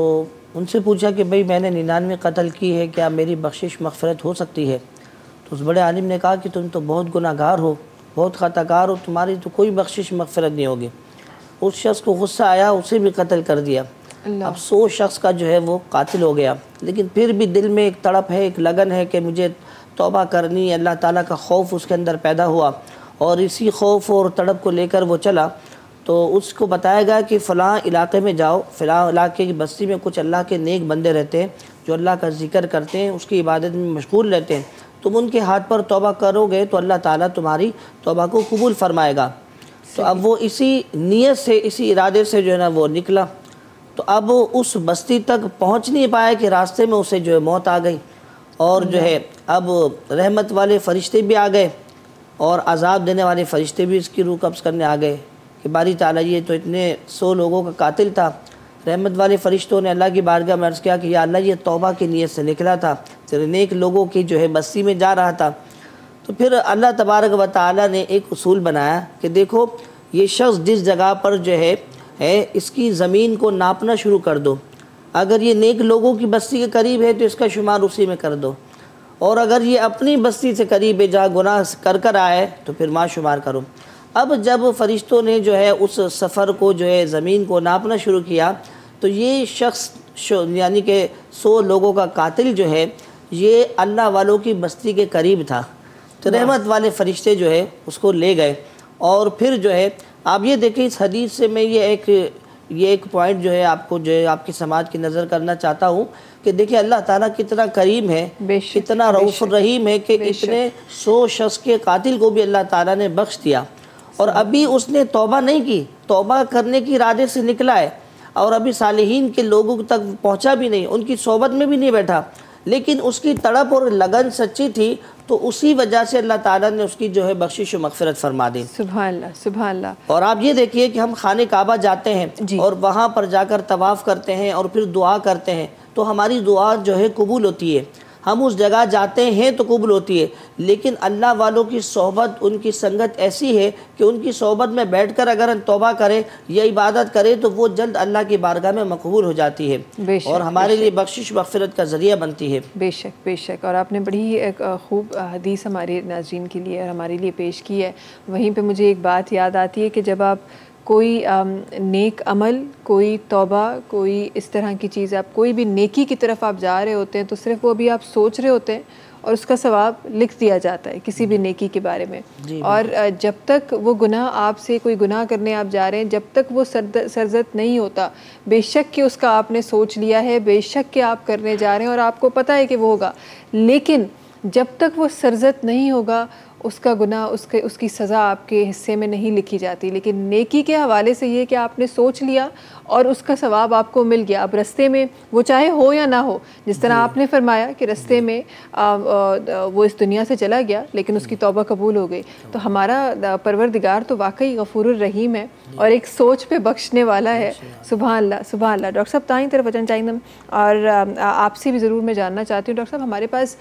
उनसे पूछा कि भाई मैंने 99 कत्ल की है, क्या मेरी बख्शिश मग़फ़िरत हो सकती है? तो उस बड़े आलिम ने कहा कि तुम तो बहुत गुनाहगार हो, बहुत ख़ताकार हो, तुम्हारी तो कोई बख्शिश मग़फ़िरत नहीं होगी। उस शख्स को गुस्सा आया, उसे भी कत्ल कर दिया। अब 100 शख्स का जो है वो कातिल हो गया, लेकिन फिर भी दिल में एक तड़प है, एक लगन है कि मुझे तौबा करनी है। अल्लाह ताला का खौफ उसके अंदर पैदा हुआ और इसी खौफ और तड़प को लेकर वो चला। तो उसको बताया गया कि फ़लाँ इलाके में जाओ, फ़लाँ इलाके की बस्ती में कुछ अल्लाह के नेक बंदे रहते हैं जो अल्लाह का ज़िक्र करते हैं, उसकी इबादत में मशगूल रहते हैं। तुम उनके हाथ पर तौबा करोगे तो अल्लाह ताला तुम्हारी तौबा को कबूल फरमाएगा। तो अब वो इसी नीयत से, इसी इरादे से जो है ना वो निकला। तो अब उस बस्ती तक पहुंच नहीं पाया कि रास्ते में उसे जो है मौत आ गई। और जो है अब रहमत वाले फ़रिश्ते भी आ गए और अज़ाब देने वाले फ़रिश्ते भी इसकी रूह कब्ज़ करने आ गए कि बारी ताला ये तो इतने 100 लोगों का कातिल था। रहमत वाले फ़रिश्तों ने अल्लाह की बारगाह में अर्ज़ किया कि या अल्लाह ये तौबा की नीयत से निकला था, तेरे नेक लोगों की जो है बस्ती में जा रहा था। तो फिर अल्लाह तबारक व तआला ने एक उसूल बनाया कि देखो ये शख्स जिस जगह पर जो है इसकी ज़मीन को नापना शुरू कर दो। अगर ये नेक लोगों की बस्ती के करीब है तो इसका शुमार उसी में कर दो, और अगर ये अपनी बस्ती से करीब है जहाँ गुनाह कर आए तो फिर माँ शुमार करो। अब जब फरिश्तों ने जो है उस सफ़र को जो है ज़मीन को नापना शुरू किया तो ये शख्स यानी कि 100 लोगों का कातिल जो है ये अल्लाह वालों की बस्ती के करीब था। तो रहमत वाले फरिश्ते जो है उसको ले गए। और फिर जो है आप ये देखें इस हदीस से मैं ये एक पॉइंट जो है आपको जो है आपकी समाज की नज़र करना चाहता हूँ कि देखिए अल्लाह ताला कितना करीम है, कितना रऊफ़ रहीम है कि इतने 100 शख्स के कातिल को भी अल्लाह ताला ने बख्श दिया। और अभी उसने तौबा नहीं की, तौबा करने की इरादे से निकला है और अभी सालिहीन के लोगों तक पहुंचा भी नहीं, उनकी सोबत में भी नहीं बैठा, लेकिन उसकी तड़प और लगन सच्ची थी तो उसी वजह से अल्लाह ताला ने उसकी जो है बख्शिश और मग़फ़िरत फरमा दी। सुभान अल्लाह, सुभान अल्लाह। और आप ये देखिए कि हम खाने काबा जाते हैं और वहाँ पर जाकर तवाफ़ करते हैं और फिर दुआ करते हैं तो हमारी दुआ जो है कबूल होती है। हम उस जगह जाते हैं तो कबूल होती है, लेकिन अल्लाह वालों की सोहबत, उनकी संगत ऐसी है कि उनकी सोहबत में बैठकर अगर हम तौबा करें या इबादत करें तो वो जल्द अल्लाह की बारगाह में मकबूल हो जाती है और हमारे लिए बख्शिश मग़फ़िरत का ज़रिया बनती है। बेशक बेशक। और आपने बड़ी ही एक खूब हदीस हमारे नाज़रीन के लिए और हमारे लिए पेश की है। वहीं पे मुझे एक बात याद आती है कि जब आप कोई नेक अमल, कोई तौबा, कोई इस तरह की चीज़, आप कोई भी नेकी की तरफ आप जा रहे होते हैं तो सिर्फ़ वो भी आप सोच रहे होते हैं और उसका सवाब लिख दिया जाता है किसी भी नेकी के बारे में। और जब तक वो गुनाह आपसे, कोई गुनाह करने आप जा रहे हैं, जब तक वो सरजद नहीं होता, बेशक कि उसका आपने सोच लिया है, बेशक कि आप करने जा रहे हैं और आपको पता है कि वो होगा, लेकिन जब तक वो सरजद नहीं होगा उसका गुनाह, उसकी सज़ा आपके हिस्से में नहीं लिखी जाती। लेकिन नेकी के हवाले से ये कि आपने सोच लिया और उसका सवाब आपको मिल गया। अब रस्ते में वो चाहे हो या ना हो, जिस तरह आपने फरमाया कि रस्ते में वो इस दुनिया से चला गया लेकिन उसकी तौबा कबूल हो गई, तो हमारा परवरदिगार तो वाकई गफूरुर रहीम है और एक सोच पे बख्शने वाला है। सुभान अल्लाह, सुभान अल्लाह। डॉक्टर साहब ताई तरफ वचन चाहिए और आपसे भी ज़रूर मैं जानना चाहती हूँ डॉक्टर साहब, हमारे पास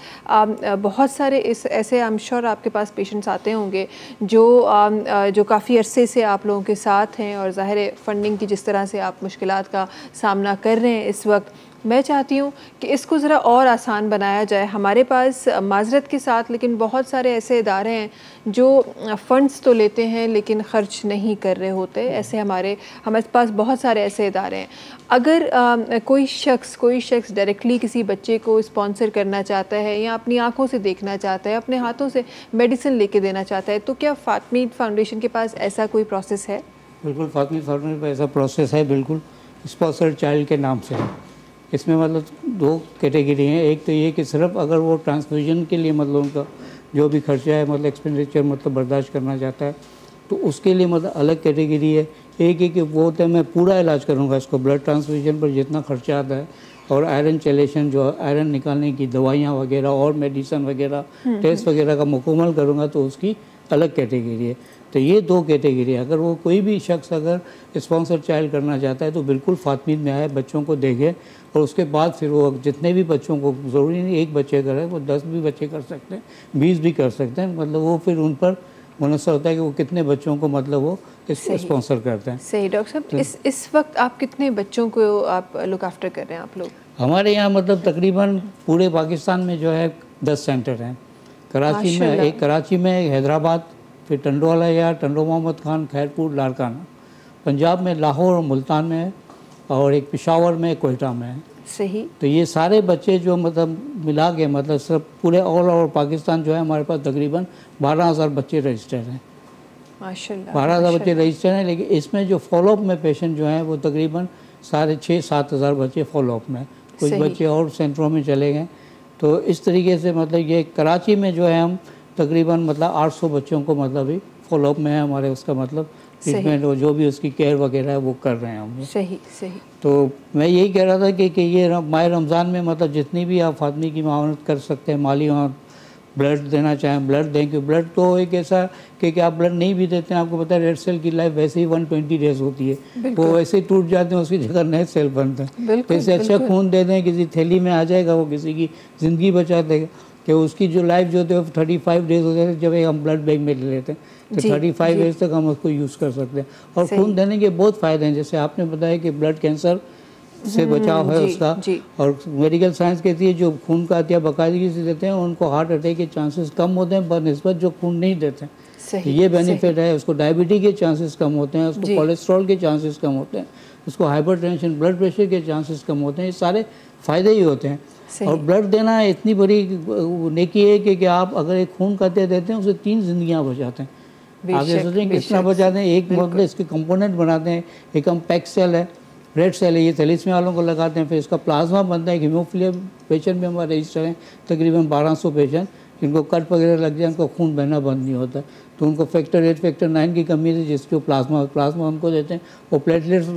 बहुत सारे ऐसे आई एम श्योर आपके पास पेशेंट्स आते होंगे जो काफ़ी अरसे से आप लोगों के साथ हैं और ज़ाहिर है फंडिंग की जिस तरह से आप मुश्किलात का सामना कर रहे हैं इस वक्त, मैं चाहती हूँ कि इसको ज़रा और आसान बनाया जाए। हमारे पास माजरत के साथ लेकिन बहुत सारे ऐसे इदारे हैं जो फ़ंड्स तो लेते हैं लेकिन ख़र्च नहीं कर रहे होते। ऐसे हमारे पास बहुत सारे ऐसे इदारे हैं। अगर कोई शख्स डायरेक्टली किसी बच्चे को स्पॉन्सर करना चाहता है या अपनी आँखों से देखना चाहता है, अपने हाथों से मेडिसिन लेके देना चाहता है, तो क्या फ़ातमीद फाउंडेशन के पास ऐसा कोई प्रोसेस है? बिल्कुल, फ़ातमीद फाउंडेशन पर ऐसा प्रोसेस है, बिल्कुल स्पॉन्सर्ड चाइल्ड के नाम से है। इसमें मतलब 2 कैटेगरी हैं। एक तो ये कि सिर्फ अगर वो ट्रांसफ्यूजन के लिए मतलब उनका जो भी खर्चा है मतलब एक्सपेंडिचर मतलब बर्दाश्त करना चाहता है तो उसके लिए मतलब अलग कैटेगरी है। एक है कि वो होता है मैं पूरा इलाज करूँगा इसको, ब्लड ट्रांसफ्यूजन पर जितना खर्चा आता है और आयरन चेलेशन जो आयरन निकालने की दवाइयाँ वगैरह और मेडिसन वगैरह टेस्ट वगैरह का मुकम्मल करूँगा तो उसकी अलग कैटेगरी है। तो ये 2 कैटेगरी है। अगर वो कोई भी शख्स अगर स्पॉन्सर चाइल्ड करना चाहता है तो बिल्कुल फ़ातमीद में आए, बच्चों को देखे और उसके बाद फिर वो जितने भी बच्चों को, ज़रूरी नहीं एक बच्चे करे, वो 10 भी बच्चे कर सकते हैं, 20 भी कर सकते हैं, मतलब वो फिर उन पर मुनसर होता है कि वो कितने बच्चों को मतलब वो स्पॉन्सर करते हैं। सही। डॉक्टर साहब, इस वक्त आप कितने बच्चों को आप लुक आफ्टर कर रहे हैं आप लोग? हमारे यहाँ मतलब तकरीबन पूरे पाकिस्तान में जो है 10 सेंटर हैं। कराची में एक, कराची में एक, हैदराबाद, फिर टंडोवाला या टंडो मोहम्मद खान, खैरपुर, लाड़काना। पंजाब में लाहौर और मुल्तान में है और एक पेशावर में, कोयटा में है। सही। तो ये सारे बच्चे जो मतलब मिला के मतलब सब पूरे ऑल ओवर पाकिस्तान जो है हमारे पास तकरीबन 12,000 बच्चे रजिस्टर हैं। माशाल्लाह, 12,000 बच्चे रजिस्टर हैं। लेकिन इसमें जो फॉलोअप में पेशेंट जो हैं वो तकरीबन 6,500-7 हज़ार बच्चे फॉलोअप में, कुछ बच्चे और सेंटरों में चले गए। तो इस तरीके से मतलब ये कराची में जो है हम तकरीबन मतलब 800 बच्चों को मतलब भी फॉलोअप में है हमारे, उसका मतलब ट्रीटमेंट और जो भी उसकी केयर वगैरह है वो कर रहे हैं हम। सही सही। तो मैं यही कह रहा था कि ये माह रमज़ान में मतलब जितनी भी आप फातमी की मावनत कर सकते हैं, माली और ब्लड देना चाहें ब्लड दें, क्योंकि ब्लड तो एक ऐसा कि आप ब्लड नहीं भी देते हैं, आपको पता है रेड सेल की लाइफ वैसे ही 120 डेज होती है, वो वैसे ही टूट जाते हैं, उसकी जगह नए सेल बनते हैं। तो इससे अच्छा खून दे दें, किसी थैली में आ जाएगा, वो किसी की ज़िंदगी बचा देगा। कि उसकी जो लाइफ जो होती है 35 डेज हो जाते हैं जब हम ब्लड बैंक में ले लेते हैं, तो 35 डेज तक हम उसको यूज़ कर सकते हैं। और खून देने के बहुत फ़ायदे हैं, जैसे आपने बताया कि ब्लड कैंसर से बचाव है उसका। और मेडिकल साइंस कहती है जो खून का अतिया बाकायदगी से देते हैं उनको हार्ट अटैक के चांसेस कम होते हैं बनस्बत जो खून नहीं देते हैं। ये बेनिफिट है। उसको डायबिटीज के चांसेस कम होते हैं, उसको कोलेस्ट्रॉल के चांसेस कम होते हैं, उसको हाइपरटेंशन ब्लड प्रेशर के चांसेस कम होते हैं। ये सारे फ़ायदे ही होते हैं। और ब्लड देना इतनी बड़ी नेकी है कि आप अगर एक खून का अतिया देते हैं उससे 3 जिंदगियाँ बचाते हैं। आप ये सोचें कितना बचाते हैं। एक मतलब इसके कंपोनेंट बनाते हैं। एक हम पैक सेल है, रेड सेल है, ये थैलेसीमिया वालों को लगाते हैं। फिर इसका प्लाज्मा बनता है। हीमोफीलिया पेशेंट भी हमारे रजिस्टर हैं तकरीबन 1200 पेशेंट जिनको कट वगैरह लग जाए, उनको खून बहना बंद नहीं होता, तो उनको फैक्टर 8 फैक्टर 9 की कमी है जिसको प्लाज्मा उनको देते हैं। वो प्लेटलेट्स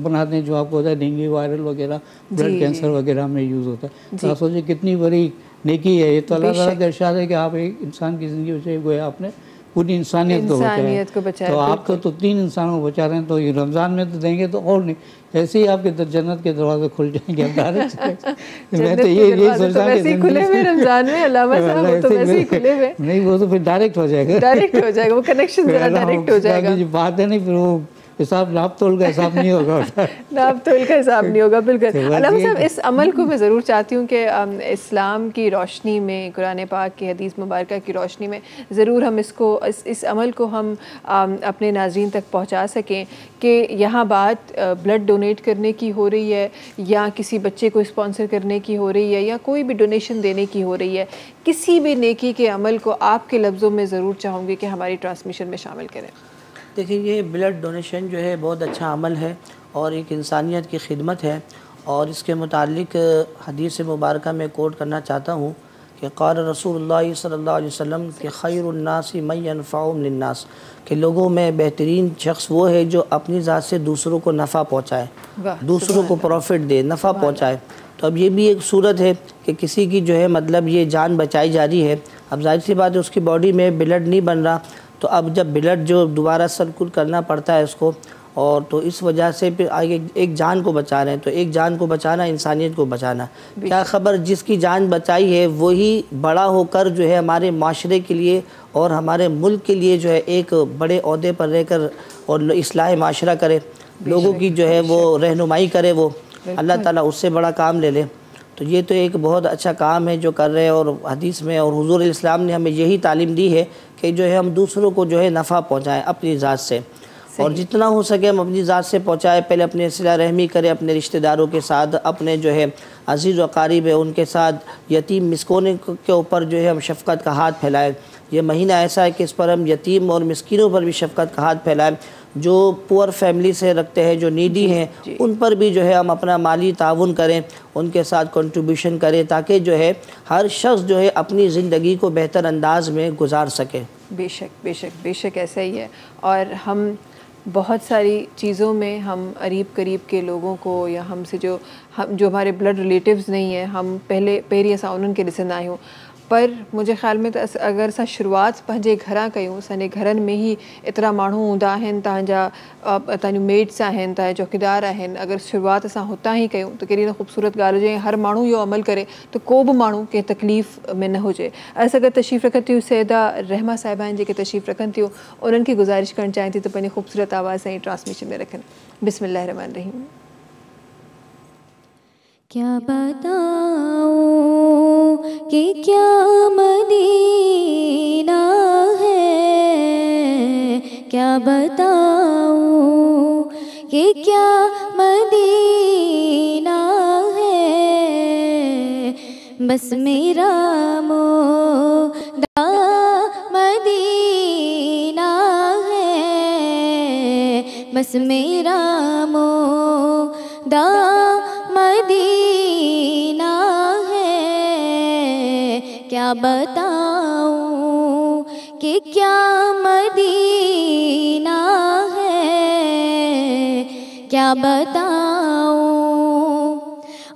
बनाते हैं जो आपको होता है डेंगू वायरल वगैरह ब्लड कैंसर वगैरह में यूज़ होता है। तो आप सोचिए कितनी बड़ी नेकी है ये। तो अल्लाह ताला का इरशाद है कि आप एक इंसान की ज़िंदगी बचाई, गोया आपने पूरी इंसानियत को बचाया। तो आप तो 3 इंसानों को बचा रहे हैं। तो ये रमज़ान में तो देंगे तो और नहीं, ऐसे ही आपके जन्नत के दरवाजे खुल जाएंगे। मैं तो ये सोचता हूँ कि खुले हुए रमज़ान में अल्लामा साहब वो तो वैसे ही खुले हुए नहीं, वो तो फिर डायरेक्ट हो जाएगा, वो कनेक्शन ज़रा डायरेक्ट हो जाएगा। जो बात है नहीं, फिर वो हिसाब नाप तोल का हिसाब नहीं होगा। नाप तोल का हिसाब नहीं होगा, बिल्कुल। अल्लामा साहब इस अमल को मैं ज़रूर चाहती हूँ कि इस्लाम की रोशनी में, कुरान पाक की हदीस मुबारक की रोशनी में ज़रूर हम इस अमल को हम अपने नाज़रीन तक पहुँचा सकें कि यहाँ बात ब्लड डोनेट करने की हो रही है या किसी बच्चे को स्पॉन्सर करने की हो रही है या कोई भी डोनेशन देने की हो रही है। किसी भी नेकी के अमल को आपके लफ्ज़ों में ज़रूर चाहूँगी कि हमारी ट्रांसमिशन में शामिल करें। देखिए, ये ब्लड डोनेशन जो है बहुत अच्छा अमल है और एक इंसानियत की खिदमत है। और इसके मुतालिक हदीस मुबारक में कोट करना चाहता हूँ कि क़ाल रसूलुल्लाह सल्लल्लाहु अलैहि वसल्लम कि खैरुन्नासी मन यनफ़उहुम लिन्नास, कि लोगों में बेहतरीन शख्स वो है जो अपनी ज़ात से दूसरों को नफ़ा पहुँचाए, दूसरों को प्रॉफिट दे, नफ़ा पहुँचाए। तो अब ये भी एक सूरत है कि किसी की जो है मतलब ये जान बचाई जा रही है। अब जाहिर सी बात है उसकी बॉडी में ब्लड नहीं बन रहा, तो अब जब ब्लड जो दोबारा सर्कुल करना पड़ता है उसको, और तो इस वजह से फिर आगे एक जान को बचा रहे हैं। तो एक जान को बचाना इंसानियत को बचाना। क्या ख़बर जिसकी जान बचाई है वही बड़ा होकर जो है हमारे माशरे के लिए और हमारे मुल्क के लिए जो है एक बड़े ओहदे पर रहकर और इस्लाह माशरा करे, लोगों की जो है वो रहनुमाई करे, वो अल्लाह ताला उससे बड़ा काम ले ले। तो ये तो एक बहुत अच्छा काम है जो कर रहे हैं। और हदीस में और हुजूर इस्लाम ने हमें यही तालीम दी है कि जो है हम दूसरों को जो है नफ़ा पहुँचाएँ अपनी ज़ात से, और जितना हो सके हम अपनी ज़ात से पहुँचाएँ। पहले अपने सिला रहमी करें अपने रिश्तेदारों के साथ, अपने जो है अजीज़ व क़रीब है उनके साथ, यतीम मिस्कोने के ऊपर जो है हम शफ़क़त का हाथ फैलाएँ। ये महीना ऐसा है कि इस पर हम यतीम और मिस्किनों पर भी शफ़क़त का हाथ फैलाएँ। जो पुअर फैमिली से रखते हैं, जो नीडी हैं, उन पर भी जो है हम अपना माली ताउन करें, उनके साथ कंट्रीब्यूशन करें, ताकि जो है हर शख्स जो है अपनी ज़िंदगी को बेहतर अंदाज में गुजार सके। बेशक बेशक बेशक ऐसा ही है। और हम बहुत सारी चीज़ों में हम करीब करीब के लोगों को या हमसे जो हमारे ब्लड रिलेटिव्स नहीं हैं, हम पहले असां उन्हनि खे ॾिसंदा आहियूं। पर मुझे ख़्याल में तो अगर असां शुरूआत पंहिंजे घरां कयूं, असांजे घरनि में ही एतिरा माण्हू हूंदा आहिनि, तव्हांजूं मेड्स आहिनि, तव्हांजा चौकीदार आहिनि, अगर शुरूआत असां हुतां ई कयूं त केॾी न ख़ूबसूरत ॻाल्हि हुजे। हर माण्हू इहो अमल करे त को बि माण्हू कंहिं तकलीफ़ में न हुजे। असां गॾु तशरीफ़ रखनि थियूं सैदा रहमा साहिबा आहिनि जेके तशरीफ़ रखनि थियूं, उन्हनि खे गुज़ारिश करणु चाहियां थी त पंहिंजी ख़ूबसूरत आवाज़ सां ई ट्रांसमिशन में रखनि। बिस्मिल्लाहिर रहमानिर रहीम। क्या बताऊं कि क्या मदीना है, क्या बताऊं कि क्या मदीना है, बस मेरा मोदा मदीना है, बस मेरा मोदा मदीना है। क्या बताऊं कि क्या मदीना है, क्या बताऊं।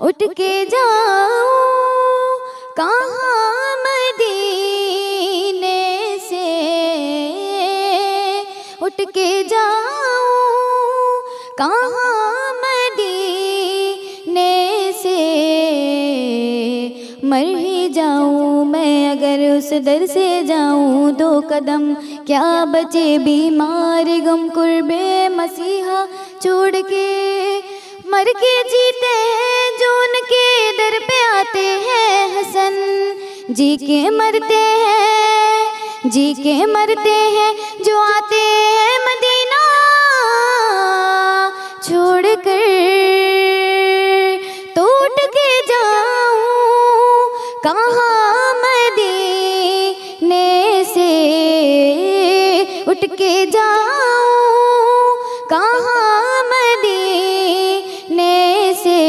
उठ के जाऊं कहाँ मदीने से, उठ के जाऊं कहाँ मदीने से, मर ही जाऊं मैं अगर उस दर से जाऊं 2 कदम, क्या बचे बीमार गम कुर्बे मसीहा छोड़ के, मर के जीते हैं जो उनके दर पे आते हैं हसन, जी के मरते हैं, जी के मरते हैं जो आते हैं मदीना छोड़कर। तो उठ के जाऊं कहाँ मदीने से, उठ के जाऊं कहाँ मदीने से,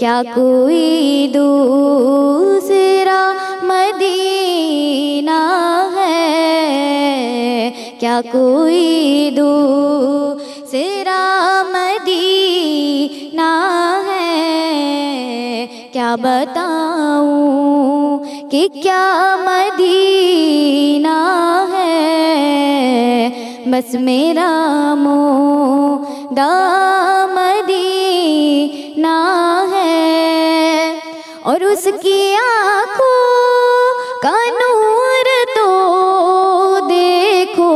क्या कोई दूसरा मदीना है, क्या कोई दूसरा मदीना है। क्या बताऊं कि क्या मदीना है, बस मेरा मोदा मदीना है। और उसकी आँखों का नूर तो देखो,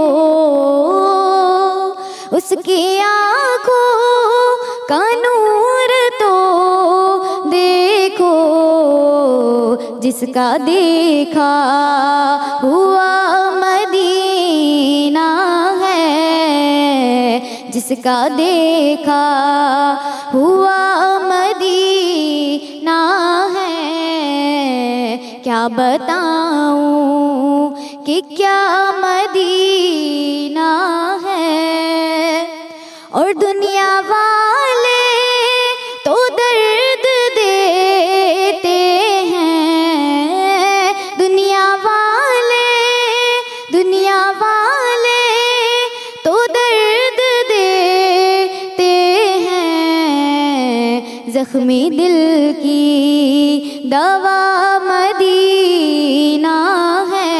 उसकी आँखों का नूर तो देखो, जिसका देखा हुआ मदीना है, जिसका देखा हुआ मदीना है। क्या बताऊं कि क्या मदीना है। और दुनिया वाले तो दर्द देते हैं, दुनिया वाले तो दर्द देते हैं। जख्मी दिल की दवा मदीना है,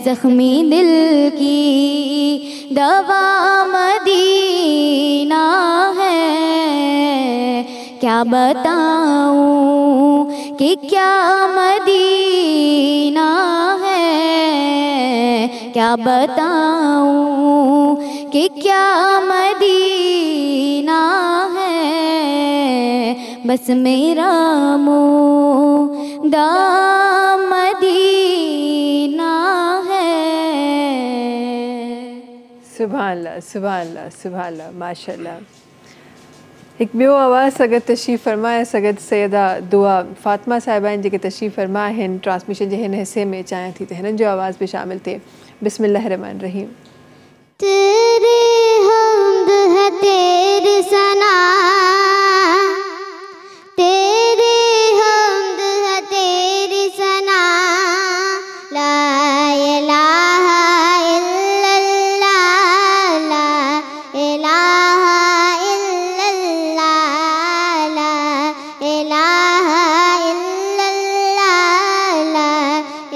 जख्मी दिल की दवा मदीना है। क्या बताऊं कि क्या मदीना है, क्या बताऊं कि क्या मदीना है, बस मेरा मोदा मदीना है। सुभान अल्लाह, सुभान अल्लाह, सुभान अल्लाह, माशाल्लाह। एक ॿियो आवाज़ अगरि तशरीफ़ फरमाए सगत सैयदा दुआ फ़ातिमा साहिबा आहिनि जेके तशरीफ़ फरमा आहिनि ट्रांसमिशन जे हिन हिस्से में, चाहियां थी त हिननि जो आवाज़ बि शामिल थिए। बिस्मिल्लाह रहमान रहीम। तेरे हम्द है तेरी सना, तेरे हम्द है तेरी सना, ला इलाहा इल्लल्लाह, ला इलाहा इल्लल्लाह, ला इलाहा इल्लल्लाह, ला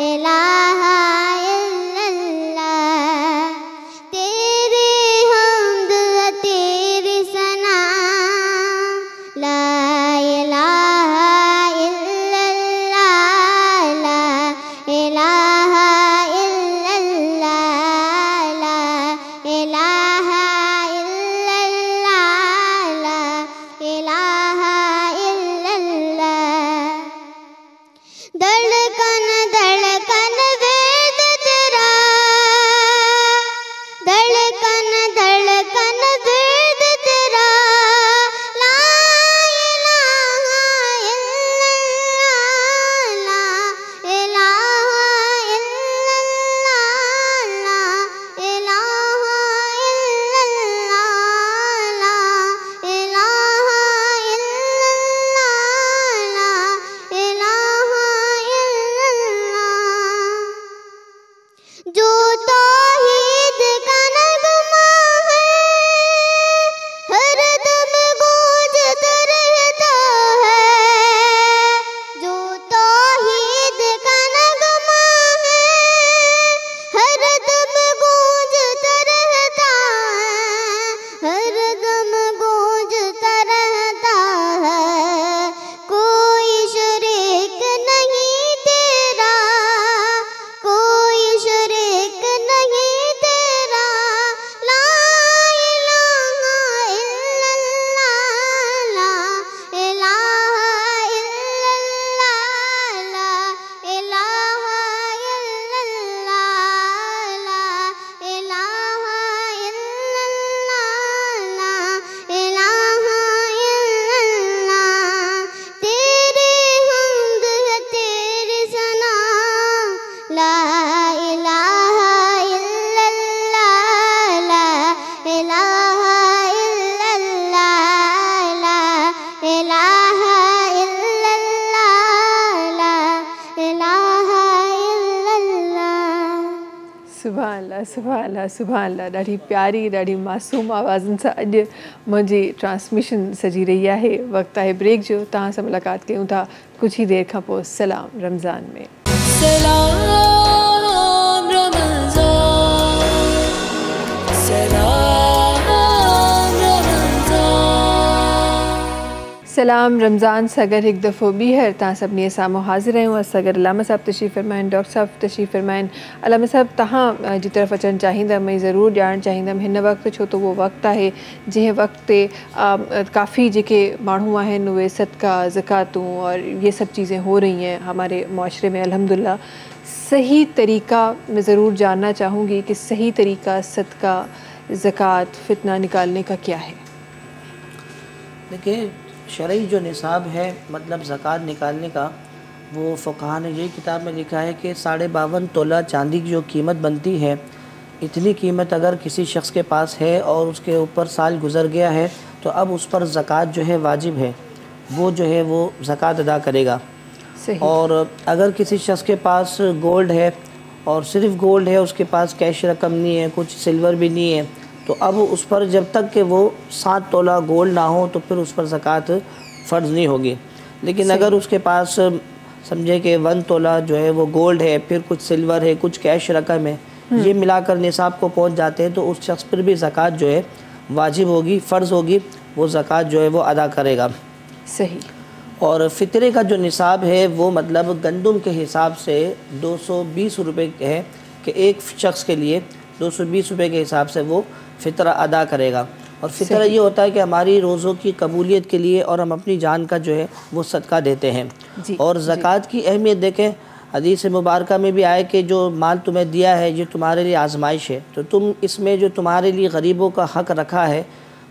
इलाहा इल्लल्लाह। तेरे हम्द है तेरी सना, ला इलाहा इल्लल्लाह, ला इलाहा इल्लल्लाह, ला इलाहा इल्लल्लाह, ला इलाहा इल्लल्लाह। धड़कन धड़कन वेद तेरा, धड़कन धड़कन वेद तेरा, ला इलाहा इल्लल्लाह, ला इलाहा इल्लल्लाह, ला इलाहा इल्लल्लाह, ला इलाहा इल्लल्लाह, ला इलाहा इल्लल्लाह। जो तौहीद का नगमा सुभान अल्लाह ॾाढी प्यारी ॾाढी मासूम आवाज़ुनि सां अॼु मुंहिंजी ट्रांसमिशन सजी रही आहे। वक़्तु आहे ब्रेक जो, तव्हां सां मुलाक़ात कयूं था कुछ ही देर खां पोइ सलाम रमज़ान में। सलाम रमज़ान, सलाम रमज़ान सागर एक दफ़ो ॿीहर तव्हां सभिनी साम्हूं हाज़िर आहियूं। असां गॾु अलामा साहब तशरीफ़ फरमाइनि, डॉक्टर साहब तशरीफ़ फरमाइनि। अलामा साहब तव्हां जी तरफ़ अचणु चाहींदमि, ज़रूरु ॼाणणु चाहींदमि हिन वक़्तु, छो त उहो वक़्तु आहे जंहिं वक़्त ते काफ़ी जेके माण्हू आहिनि उहे सदका ज़कातूं और ये सब चीज़ें हो रही हैं हमारे माशरे में अल्हम्दुलिल्लाह। सही तरीक़ा मैं ज़रूर जानना चाहूँगी कि सही तरीक़ा सदका ज़कात फितना निकालने का क्या है? देखिए, शरई जो निसाब है मतलब ज़कात निकालने का, वो फ़ुक़हा ने यही किताब में लिखा है कि 52.5 तोला चांदी की जो कीमत बनती है, इतनी कीमत अगर किसी शख्स के पास है और उसके ऊपर साल गुज़र गया है तो अब उस पर ज़कात जो है वाजिब है, वो जो है वो ज़कात अदा करेगा। सही। और अगर किसी शख्स के पास गोल्ड है और सिर्फ़ गोल्ड है, उसके पास कैश रकम नहीं है, कुछ सिल्वर भी नहीं है, तो अब उस पर जब तक कि वो 7 तोला गोल्ड ना हो तो फिर उस पर ज़कात फ़र्ज़ नहीं होगी। लेकिन अगर उसके पास समझे कि 1 तोला जो है वो गोल्ड है, फिर कुछ सिल्वर है, कुछ कैश रकम है, ये मिलाकर निसाब को पहुंच जाते हैं तो उस शख्स पर भी ज़कात जो है वाजिब होगी, फ़र्ज़ होगी, वो ज़कात जो है वो अदा करेगा। सही। और फ़ितरे का जो निसाब है वो मतलब गंदम के हिसाब से 220 रुपये है कि एक शख्स के लिए 220 रुपये के हिसाब से वो फ़ितरा अदा करेगा। और फ़ितरा ये होता है कि हमारी रोज़ों की कबूलियत के लिए और हम अपनी जान का जो है वो सदका देते हैं। और ज़कात की अहमियत देखें, हदीस मुबारका में भी आए कि जो माल तुम्हें दिया है ये तुम्हारे लिए आजमाइश है, तो तुम इसमें जो तुम्हारे लिए गरीबों का हक़ रखा है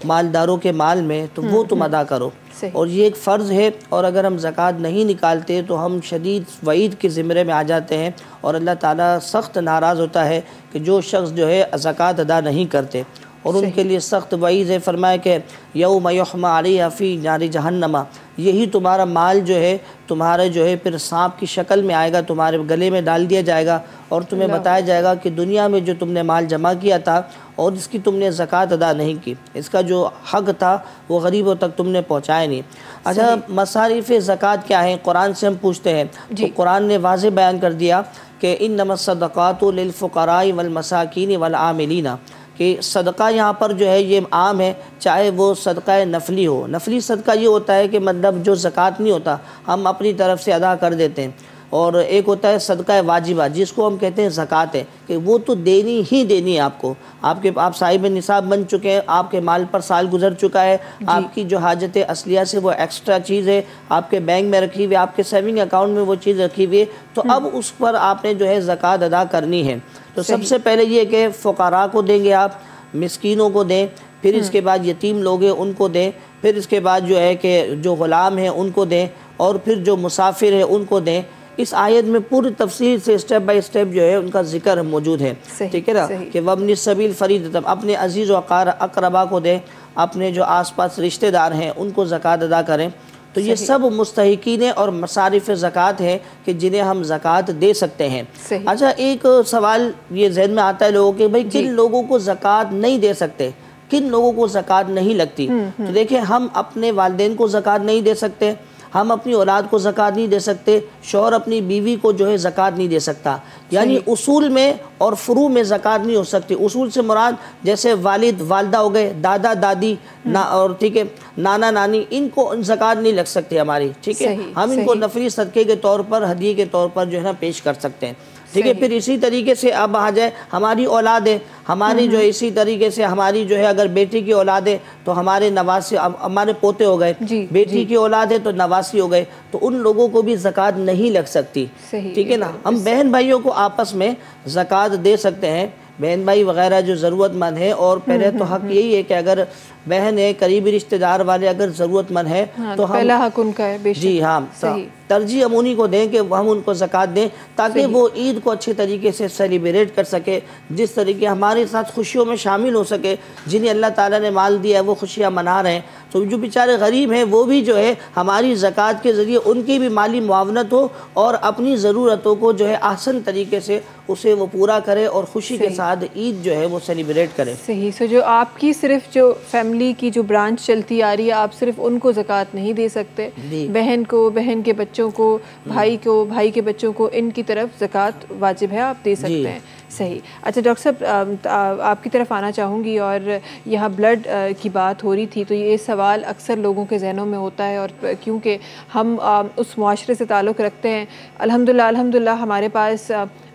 मालदारों के माल में तो वो तुम अदा करो। और ये एक फ़र्ज़ है, और अगर हम ज़कात नहीं निकालते तो हम शदीद वईद के ज़िम्मे में आ जाते हैं और अल्लाह ताला सख्त नाराज़ होता है कि जो शख्स जो है ज़कात अदा नहीं करते, और उनके लिए सख्त वईद है। फरमाया कि यौम युहमा अलैहा फ़ी नारि जहन्नमा, यही तुम्हारा माल जो है तुम्हारे जो है फिर सांप की शक्ल में आएगा, तुम्हारे गले में डाल दिया जाएगा और तुम्हें बताया जाएगा कि दुनिया में जो तुमने माल जमा किया था और इसकी तुमने ज़कात अदा नहीं की, इसका जो हक़ था वो गरीबों तक तुमने पहुँचाया नहीं। अच्छा, मसारिफ़ ज़कात क्या है, कुरान से हम पूछते हैं तो कुरान ने वाज़ेह बयान कर दिया कि इन्नमस सदक़ातु लिल फ़ुक़राई वल मसाकीन वल आमिलीना, कि सदका यहाँ पर जो है ये आम है, चाहे वो सदका नफली हो। नफली सदका ये होता है कि मतलब जो ज़कात नहीं होता हम अपनी तरफ से अदा कर देते हैं, और एक होता है सदका वाजिबा जिसको हम कहते हैं ज़कात है, कि वो तो देनी ही देनी है आपको। आप साहिब निसाब बन चुके हैं, आपके माल पर साल गुजर चुका है, आपकी जो हाजत असलिया से वो एक्स्ट्रा चीज़ है आपके बैंक में रखी हुई, आपके सेविंग अकाउंट में वो चीज़ रखी हुई है, तो अब उस पर आपने जो है ज़कात अदा करनी है। तो सबसे पहले ये कि फ़ुक़रा को देंगे आप, मिस्कीनों को दें, फिर इसके बाद यतीम लोग हैं उनको दें, फिर इसके बाद जो है कि जो ग़ुलाम हैं उनको दें, और फिर जो मुसाफिर है उनको दें। इस आयत में पूरी तफसील से स्टेप बाय स्टेप जो है उनका जिक्र मौजूद है। ठीक है ना, कि वब्नि सबील फ़रीदतन, अपने अजीज़ व अक़रबा को दें, अपने जो आसपास रिश्तेदार हैं उनको ज़कात अदा करें। तो ये सब मुस्तहिकीन और मसारिफ़ ज़कात है कि जिन्हें हम ज़कात दे सकते हैं। अच्छा, एक सवाल ये जहन में आता है लोगों के, भाई किन लोगों को ज़कात नहीं दे सकते, किन लोगों को ज़कात नहीं लगती? तो देखिए, हम अपने वालिदैन को ज़कात नहीं दे सकते, हम अपनी औलाद को ज़कात नहीं दे सकते, शौहर अपनी बीवी को जो है ज़कात नहीं दे सकता। यानी उसूल में और फ़ुरू में ज़कात नहीं हो सकती। उसूल से मुराद जैसे वालिद वालदा हो गए, दादा दादी ना, और ठीक है नाना नानी, इनको ज़कात नहीं लग सकती हमारी। ठीक है, हम इनको नफली सदक़े के तौर पर, हदिये के तौर पर जो है ना पेश कर सकते हैं। ठीक है, फिर इसी तरीके से अब आ जाए हमारी औलाद है, हमारी जो इसी तरीके से हमारी जो है अगर बेटी की औलाद है तो हमारे नवासी, हमारे पोते हो गए, बेटी की औलाद है तो नवासी हो गए, तो उन लोगों को भी ज़कात नहीं लग सकती। ठीक है ना, हम बहन भाइयों को आपस में ज़कात दे सकते हैं, बहन भाई वगैरह जो ज़रूरतमंद है। और पहले तो हक़ यही है कि अगर बहन है, करीबी रिश्तेदार वाले अगर ज़रूरतमंद है तो हम पहला हक उनका है बेशक। जी हाँ, सही। तरजीह हम उन्हीं को दें कि हम उनको ज़कात दें ताकि वो ईद को अच्छे तरीके से सेलिब्रेट कर सके, जिस तरीके हमारे साथ खुशियों में शामिल हो सके। जिन्हें अल्लाह ताला ने माल दिया है वो खुशियाँ मना रहे हैं, तो जो बेचारे गरीब हैं वो भी जो है हमारी ज़कात के ज़रिए उनकी भी माली मुआवनत हो और अपनी ज़रूरतों को जो है आसान तरीके से उसे वो पूरा करे और खुशी के साथ ईद जो है वो सेलिब्रेट करे। सही। सो जो आपकी सिर्फ जो फैमिली की जो ब्रांच चलती आ रही है, आप सिर्फ उनको ज़कात नहीं दे सकते, बहन को, बहन के बच्चों को, भाई को, भाई के बच्चों को, इनकी तरफ ज़कात वाजिब है, आप दे सकते हैं। सही। अच्छा डॉक्टर साहब, आपकी तरफ आना चाहूँगी, और यहाँ ब्लड की बात हो रही थी तो ये सवाल अक्सर लोगों के जहनों में होता है, और क्योंकि हम उस मुआशरे से ताल्लुक़ रखते हैं, अल्हम्दुलिल्लाह हमारे पास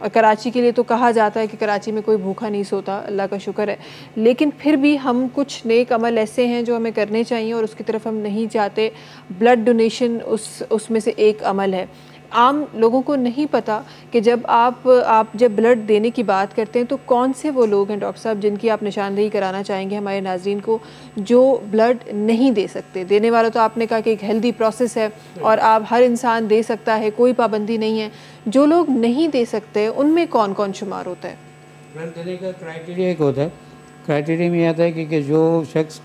कराची के लिए तो कहा जाता है कि कराची में कोई भूखा नहीं सोता, अल्लाह का शुक्र है, लेकिन फिर भी हम कुछ नेक अमल ऐसे हैं जो हमें करने चाहिए और उसकी तरफ हम नहीं जाते। ब्लड डोनेशन उसमें से एक अमल है। आम लोगों को नहीं पता कि जब आप जब ब्लड देने की बात करते हैं तो कौन से वो लोग हैं डॉक्टर साहब जिनकी आप निशानदेही कराना चाहेंगे हमारे नाज़रीन को, जो ब्लड नहीं दे सकते। देने वाला तो आपने कहा कि एक हेल्दी प्रोसेस है और आप हर इंसान दे सकता है, कोई पाबंदी नहीं है। जो लोग नहीं दे सकते उनमें कौन कौन शुमार होता है? ब्लड देने का क्राइटेरिया एक होता है, क्राइटेरिया में आता है कि जो शख्स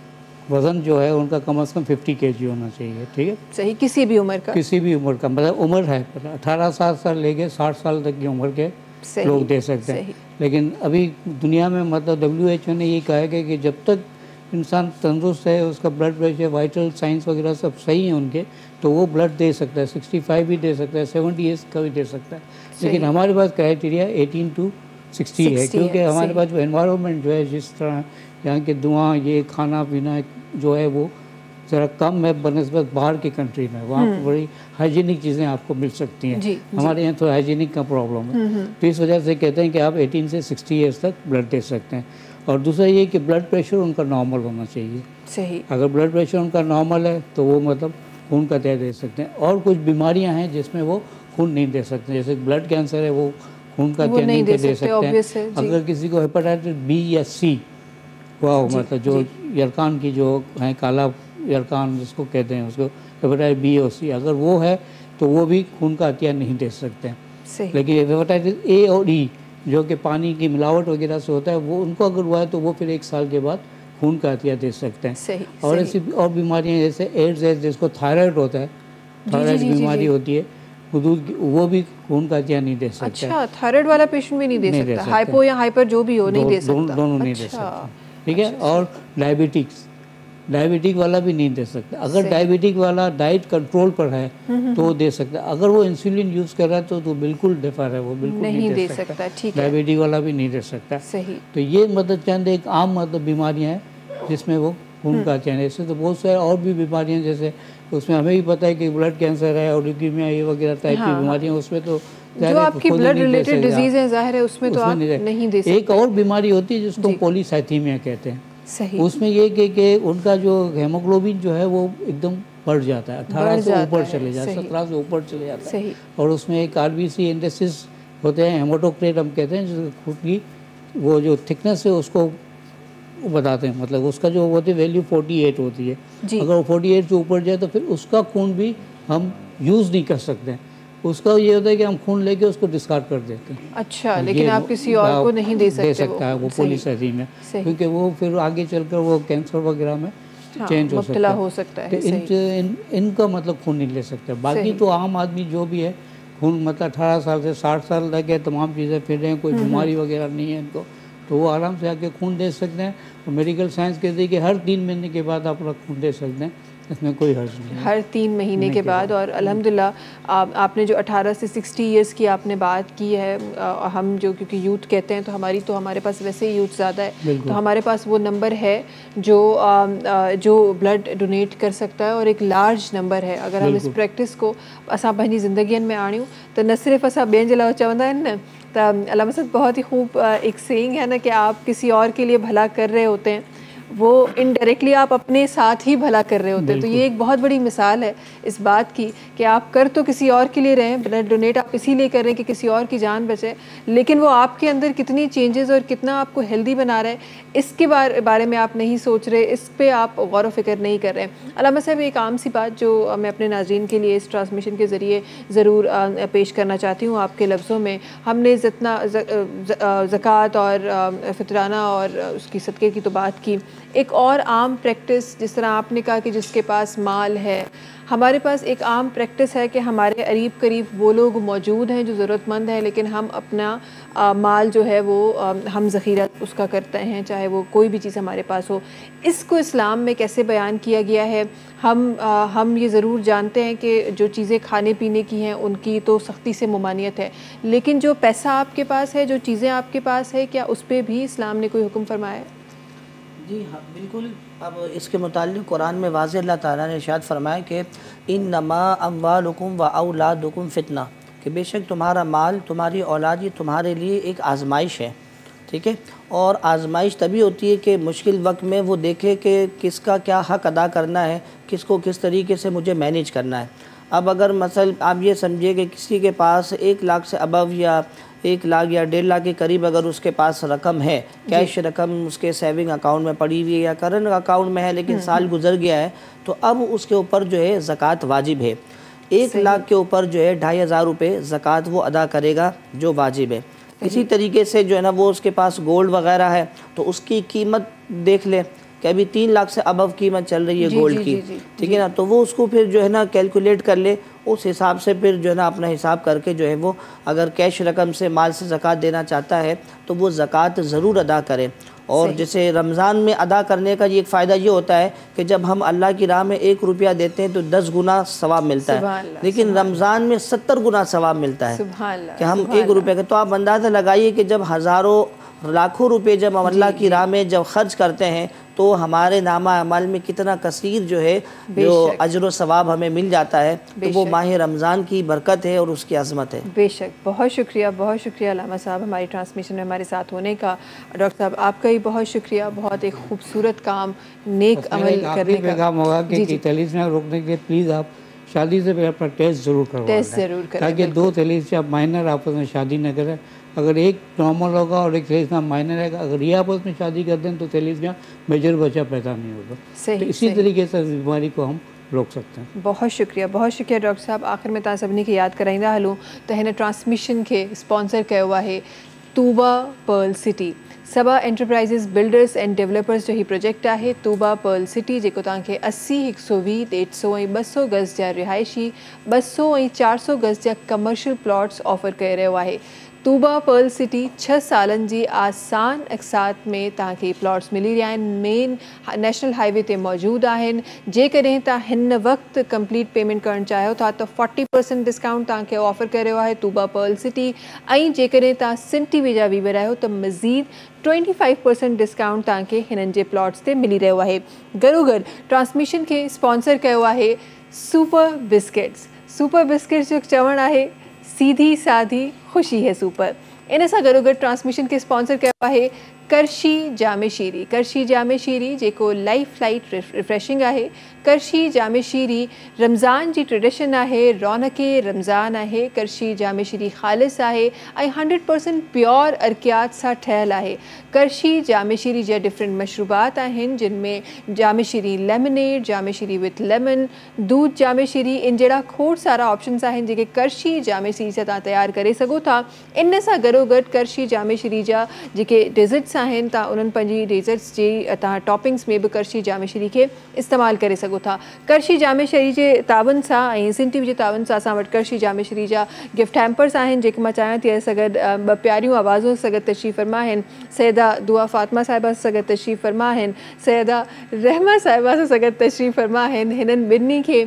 वज़न जो है उनका कम से कम 50 kg होना चाहिए। ठीक है, सही। किसी भी उम्र का, किसी भी उम्र का, मतलब उम्र है 18 साल से लेके 60 साल तक की उम्र के लोग दे सकते हैं। लेकिन अभी दुनिया में मतलब WHO ने ये कहा है कि जब तक इंसान तंदुरुस्त है, उसका ब्लड प्रेशर, वाइटल साइंस वगैरह सब सही है उनके, तो वो ब्लड दे सकता है। 65 भी दे सकता है, 70 ईयर्स का भी दे सकता है। लेकिन हमारे पास क्राइटेरिया 18 to 60 है, क्योंकि हमारे पास जो एनवायरनमेंट जो है, जिस तरह यहाँ के धुआं, ये खाना पीना जो है वो ज़रा कम है बनस्बत बाहर की कंट्री में। वहाँ पर बड़ी हाइजीनिक चीज़ें आपको मिल सकती हैं। हमारे यहाँ तो हाइजीनिक का प्रॉब्लम है, तो इस वजह से कहते हैं कि आप 18 से 60 ईयर्स तक ब्लड दे सकते हैं। और दूसरा ये कि ब्लड प्रेशर उनका नॉर्मल होना चाहिए। सही। अगर ब्लड प्रेशर उनका नॉर्मल है तो वो मतलब खून का तय दे सकते हैं। और कुछ बीमारियाँ हैं जिसमें वो खून नहीं दे सकते, जैसे ब्लड कैंसर है, वो खून का तय नहीं दे सकते हैं। अगर किसी को हेपेटाइटिस B या C हुआ हो, मतलब जो यरकान की जो है, काला यरकान जिसको कहते हैं, उसको हेपेटाइटिस B और C अगर वो है तो वो भी खून का अतिया नहीं दे सकते हैं। लेकिन हेपेटाइटिस A और E जो कि पानी की मिलावट वगैरह से होता है, वो उनको अगर हुआ है तो वो फिर 1 साल के बाद खून का अतिया दे सकते हैं। और ऐसी और बीमारियाँ जैसे एड्स है, जिसको थायराइड होता है, थायराइड बीमारी होती है, वो भी खून का अतिया नहीं दे सकता। अच्छा, थायराइड वाला पेशेंट भी नहीं दे सकता, हाइपो या हाइपर जो भी हो नहीं दे सकता। दोनों नहीं दे सकता। ठीक है। और डायबिटिक वाला भी नहीं दे सकता। अगर डायबिटिक वाला डाइट कंट्रोल पर है तो वो दे सकता है। अगर वो इंसुलिन यूज़ कर रहा है तो बिल्कुल डिफर है, वो बिल्कुल नहीं दे सकता। ठीक है। डायबिटिक वाला भी नहीं दे सकता। सही। तो ये मतलब चंद एक आम मतलब बीमारियाँ हैं जिसमें वो खून का चयन। ऐसे तो बहुत सारे और भी बीमारियाँ, जैसे उसमें हमें भी पता है कि ब्लड कैंसर है और ल्यूकीमिया ये वगैरह टाइप की बीमारियाँ, उसमें तो जो आपकी ब्लड रिलेटेड डिजीज है, जाहिर है उसमें तो आप नहीं दे सकते। एक और बीमारी होती है जिसको पॉलीसाइथीमिया कहते हैं। सही। उसमें ये कि उनका जो हेमोग्लोबिन जो है वो एकदम बढ़ जाता है, 18 से ऊपर चले जाता है, 17 से ऊपर चले जाता है। और उसमें एक RBC इंडेक्सेस होते हैं, हेमाटोक्रेट हम कहते हैं, जिसको खून की वो जो थिकनेस है उसको बताते हैं, मतलब उसका जो होती है वैल्यू 48 होती है। अगर वो 48 से ऊपर जाए तो फिर उसका खून भी हम यूज़ नहीं कर सकते हैं। उसका ये होता है कि हम खून लेके उसको डिस्कार्ड कर देते हैं। अच्छा, लेकिन आप किसी और को नहीं दे सकते। दे सकता है वो पॉलीसाइथीमिया, क्योंकि वो फिर आगे चलकर वो कैंसर वगैरह में चेंज हो सकता है। तो इनका मतलब खून नहीं ले सकते। बाकी तो आम आदमी जो भी है, खून मतलब 18 साल से 60 साल तक है, तमाम चीज़ें फिर रहे हैं, कोई बीमारी वगैरह नहीं है इनको, तो वो आराम से आके खून दे सकते हैं। और मेडिकल साइंस कहती है कि हर 3 महीने के बाद आप अपना खून दे सकते हैं, इसमें कोई हर्ज नहीं है। हर 3 महीने के बाद। और अल्हम्दुलिल्लाह आपने जो 18 से 60 ईयर्स की आपने बात की है, हम जो क्योंकि यूथ कहते हैं तो हमारे पास वैसे ही यूथ ज़्यादा है, तो हमारे पास वो नंबर है जो ब्लड डोनेट कर सकता है, और एक लार्ज नंबर है। अगर हम इस प्रैक्टिस को असां पंहिंजी ज़िंदगी में आणियूं तो न सिर्फ़ असां ॿियनि जे लाइ चवंदा आहिनि न, तो अल्लामा साहब बहुत ही खूब एक सेइंग है ना कि आप किसी और के लिए भला कर रहे होते हैं, वो इनडायरेक्टली आप अपने साथ ही भला कर रहे होते हैं। तो ये एक बहुत बड़ी मिसाल है इस बात की कि आप कर तो किसी और के लिए रहे हैं, ब्लड डोनेट आप इसीलिए कर रहे हैं कि किसी और की जान बचे, लेकिन वो आपके अंदर कितनी चेंजेस और कितना आपको हेल्दी बना रहा है इसके बारे में आप नहीं सोच रहे, इस पे आप गौर व फिक्र नहीं कर रहे हैं। अल्लामा साहब, एक आम सी बात जो मैं अपने नाज़रीन के लिए इस ट्रांसमिशन के ज़रिए ज़रूर पेश करना चाहती हूँ आपके लफ्ज़ों में। हमने जितना ज़कात और फितराना और उसकी सदक़े की तो बात की, एक और आम प्रैक्टिस जिस तरह आपने कहा कि जिसके पास माल है, हमारे पास एक आम प्रैक्टिस है कि हमारे करीब करीब वो लोग मौजूद हैं जो ज़रूरतमंद हैं, लेकिन हम अपना माल जो है वो हम ज़ख़ीरा उसका करते हैं, चाहे वो कोई भी चीज़ हमारे पास हो। इसको इस्लाम में कैसे बयान किया गया है? हम ये ज़रूर जानते हैं कि जो चीज़ें खाने पीने की हैं उनकी तो सख्ती से ममानियत है, लेकिन जो पैसा आपके पास है, जो चीज़ें आपके पास है, क्या उस पर भी इस्लाम ने कोई हुक्म फरमाया है? जी हाँ, बिल्कुल। अब इसके मुताल्लिक़ कुरान में वाज़ेह अल्लाह ताला ने इरशाद फरमाया कि इन्नमा अम्वालुकुम व औलादुकुम फ़ितना, कि बेशक तुम्हारा माल, तुम्हारी औलाद ये तुम्हारे लिए एक आजमाइश है। ठीक है, और आजमाइश तभी होती है कि मुश्किल वक्त में वो देखे कि किसका क्या हक़ अदा करना है, किसको किस तरीके से मुझे मैनेज करना है। अब अगर मसल आप ये समझिए कि किसी के पास 1 लाख से अबव या 1 लाख या 1.5 लाख के करीब अगर उसके पास रकम है, कैश रकम उसके सेविंग अकाउंट में पड़ी हुई है या करंट अकाउंट में है, लेकिन साल गुजर गया है, तो अब उसके ऊपर जो है ज़कात वाजिब है। 1 लाख के ऊपर जो है 2500 रुपये ज़कात वो अदा करेगा जो वाजिब है। इसी तरीके से जो है ना, वो उसके पास गोल्ड वगैरह है तो उसकी कीमत देख ले कि अभी 3 लाख से अबव कीमत चल रही है गोल्ड की, ठीक है ना, तो वो उसको फिर जो है ना कैलकुलेट कर ले, उस हिसाब से फिर जो है ना अपना हिसाब करके जो है वो अगर कैश रकम से माल से ज़कात देना चाहता है तो वो ज़कात ज़रूर अदा करे। और जैसे रमज़ान में अदा करने का ये एक फ़ायदा ये होता है कि जब हम अल्लाह की राह में 1 रुपया देते हैं तो 10 गुना सवाब मिलता है, लेकिन रमज़ान में 70 गुना सवाब मिलता है कि हम 1 रुपये का। तो आप अंदाज़ा लगाइए कि जब हज़ारों लाखों रुपए जब हम अल्लाह की राह में जब खर्च करते हैं तो हमारे नामा अमल में कितना कसीर जो है जो अजर व सवाब हमें मिल जाता है। तो वो माह रमज़ान की बरकत है और उसकी अज़मत है। बेशक, बहुत शुक्रिया अल्लामा साहब हमारी ट्रांसमिशन में हमारे साथ होने का। डॉक्टर साहब आपका ही बहुत शुक्रिया, बहुत एक खूबसूरत काम, नेक अमल करने का काम होगा कि तलीज़ रोकने के लिए प्लीज़ आप शादी से पहले अपना टेस्ट ज़रूर करवाएं, ताकि 2 तलीज़ माइनर आपस में शादी न करें। अगर एक नॉर्मल होगा और एक तलीज़ माइनर रहेगा, अगर ये आपस में शादी कर दें तो तलीज़ में मेजर बच्चा पैदा नहीं होगा। तो इसी तरीके से बीमारी को हम रोक सकते हैं। बहुत शुक्रिया डॉक्टर साहब। आखिर में तव्हां सभिनी खे यादि कराईंदा हलूं त हिन ट्रांसमिशन के स्पॉन्सर किया है Tooba Pearl City. Saba Enterprises Builders and Developers जो ही प्रोजेक्ट है तूबा पर्ल सिटी, जो तव्हांखे 80, 120, 150 ऐं 200 गज़ जा रिहाइशी, 200 ऐं 400 गज़ जा कमर्शियल प्लॉट्स ऑफर करे रहियो आहे। तूबा पर्ल सिटी 6 सालन जी आसान अक़सात में तव्हांखे प्लॉट्स मिली रहिया आहिनि, मेन नेशनल हाईवे ते मौजूद आहिनि। जेकॾहिं तव्हां हिन वक़्तु कंप्लीट पेमेंट करणु चाहियो था त 40% डिस्काउंट तव्हांखे ऑफर करे रहियो आहे तूबा पर्ल सिटी। ऐं जेकॾहिं तव्हां सिन टीवी जा वीवर आहियो त मज़ीद 25% डिस्काउंट तव्हांखे हिननि जे प्लॉट्स ते मिली रहियो आहे। गॾोगॾु ट्रांसमिशन खे स्पॉन्सर कयो आहे सुपर बिस्किट्स। सुपर बिस्किट्स जो चवणु आहे सीधी सादी खुशी है सुपर। इन सां गॾोगॾु ट्रांसमिशन के स्पॉन्सर किया है करशी जामे शीरी। करशी जामे शीरी जेको लाइफ लाइट रिफ्रेशिंग है। करशी जामे शीरी रमज़ान जी ट्रेडिशन है, रौनके रमज़ान है। करशी जामे शीरी ख़ालिस है ऐं 100% प्योर अर्कियात सां ठहियल है। करशी जामे शीरी जा डिफरेंट मशरूबात आहिनि, जिनमें जामे शीरी लेमनेड, जामे शीरी विथ लेमन, दूध जामे शीरी, इन जहिड़ा खोड़ सारा ऑप्शंस आहिनि जेके करशी जामे शीरी सां तव्हां तयारु करे सघो था। इन सां गॾोगॾु करशी जामे शीरी जा जेके डेज़र्ट्स आहिनि, तव्हां उन्हनि पंहिंजी डेज़र्ट्स जी तव्हां टॉपिंग्स में भी करशी जामे शीरी खे इस्तेमालु करे सघो था। करशी जामे शीरी जे तावन सां ऐं सिन टीवी जे तावन सां असां वटि करशी जामे शीरी जा गिफ्ट हैम्पर्स आहिनि, जेके मां चाहियां थी सां गॾु 2 प्यारियूं आवाज़ूं सां गॾु तशरीफ़ फरमा आहिनि। सैयदा दुआ फातिमा साहिबा सां गॾु तशरीफ़ फरमा आहिनि, सैयदा रहमा साहिबा सां गॾु तशरीफ़ फरमा आहिनि। हिननि ॿिन्ही खे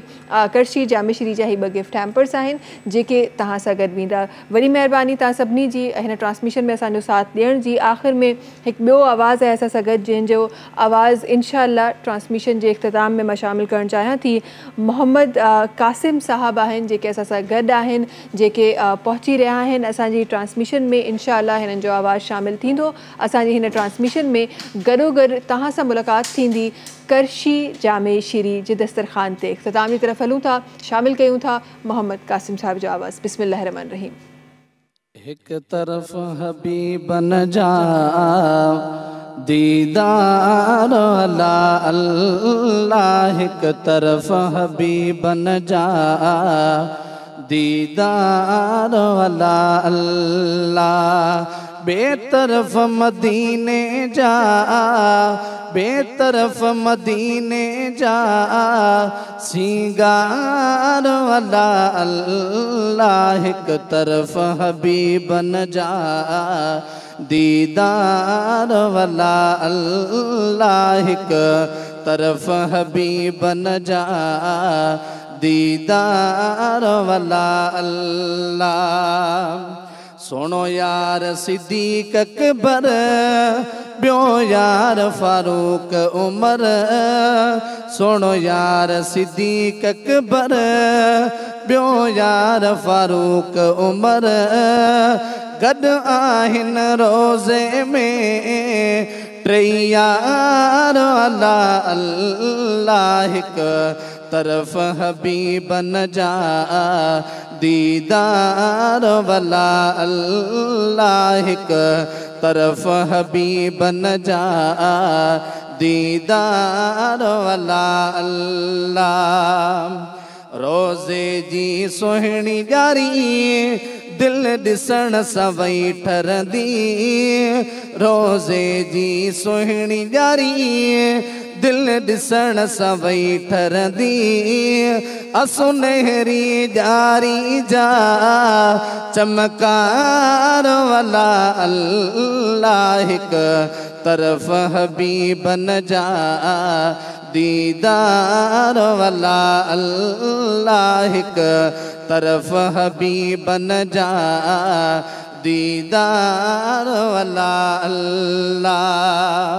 करशी जामे शीरी जा ही 2 गिफ्ट हैम्पर्स आहिनि जेके तव्हां सां गॾु वेंदा। वरी महिरबानी तव्हां सभिनी जी हिन ट्रांसमिशन में असांजो साथ ॾियण जी। आख़िर में एक ॿियो आवाज़ आहे असां सां गॾु जंहिंजो आवाज़ इंशाअल्लाह ट्रांसमिशन जे इख़्तिताम में मां शामिल करणु चाहियां थी। मोहम्मद कासिम साहब आहिनि जेके असां सां गॾु आहिनि, जेके पहुची रहिया आहिनि असांजी ट्रांसमिशन में। इंशाअल्लाह हिननि जो आवाज़ शामिल थींदो असांजी हिन ट्रांसमिशन में। गॾोगॾु तव्हां सां मुलाक़ात थींदी करशी जामे शीरी जे दस्तरखान ते। इख़्तिताम जी तरफ़ हलूं था, शामिल कयूं था मोहम्मद कासिम साहब जो आवाज़। बिस्मिल्लाहिर रहमान रहीम। एक तरफ हबीब न जा दीदार अला अल्लाह, एक तरफ हबीब न जा दीदार अला अल्लाह। बेतरफ मदीने जा बेतरफ मदीने जा सिंगार वाला अल्लाह, एक तरफ हबीब न जा दीदार वाला अल्लाह, एक तरफ हबीब न जा दीदार वाला अल्लाह। सुनो यार सिद्दीक अकबर, ब्यो यार फारूक उमर। सुनो यार सिद्दीक अकबर, ब्यो यार फारूक उमर। गड आहिन रोज़े में ट्रैयार वाला अल्लाह, एक तरफ हबीब न जा दीदार वाला अल्लाह, एक तरफ हबीब न जा दीदार वाला अल्लाह। रोज़े जी सोहणी यारी दिल ॾिसण सवई ठरंदी, रोज़े जी सोहणी यारी दिल ॾिसण सवई ठरंदी। असुनहरी जारी जा चमकार वाला अल्लाह, एक तरफ हबीब न जा दीदार वाला अल्लाह, एक तरफ हबीब न जा दीदार वाला अल्लाह।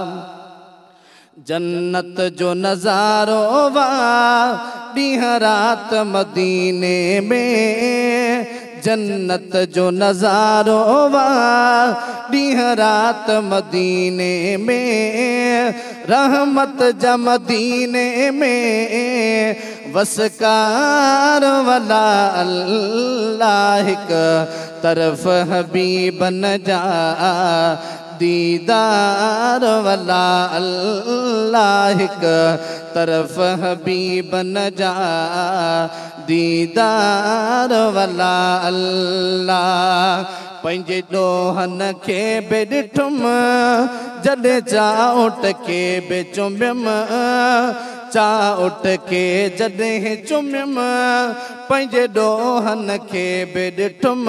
जन्नत जो नज़ारो वा ॾींहं रात मदीने में, जन्नत जो नज़ारो वा ॾींहं रात मदीने में। रहमत जा मदीने में वसकार वाला अल्लाह, एक तरफ हबीब न जा दीदार वाला अल्लाह, एक तरफ हबीब न जा दीदार वाला अल्लाह। पंहिंजे ॾोहन खे बि ॾिठुम जॾहिं चाउट खे बि चुमियम, चाउट खे जॾहिं चुमियम पंहिंजे ॾोहन खे बि ॾिठुम।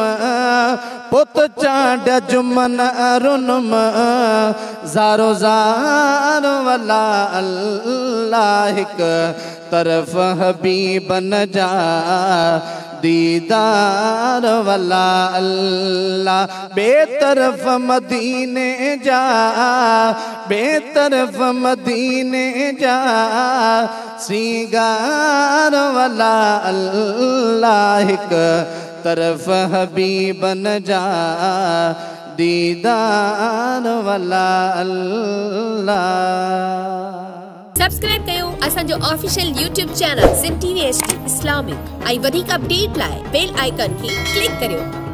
पुत चांड जुमन अरुनम ज़ारो ज़ार वाला अल्लाह, एक तरफ हबीब न जा दीदार वाला अल्लाह। बेतरफ मदीने जा बेतरफ मदीने जा सिंगार वाला अल्लाह, एक तरफ हबीब न जा दीदार वाला अल्लाह। सब्सक्राइब कयो असांजो official YouTube channel Sindh TV HD Islamic ऐं वधीक अपडेट लाइ बेल आइकन खे क्लिक करियो।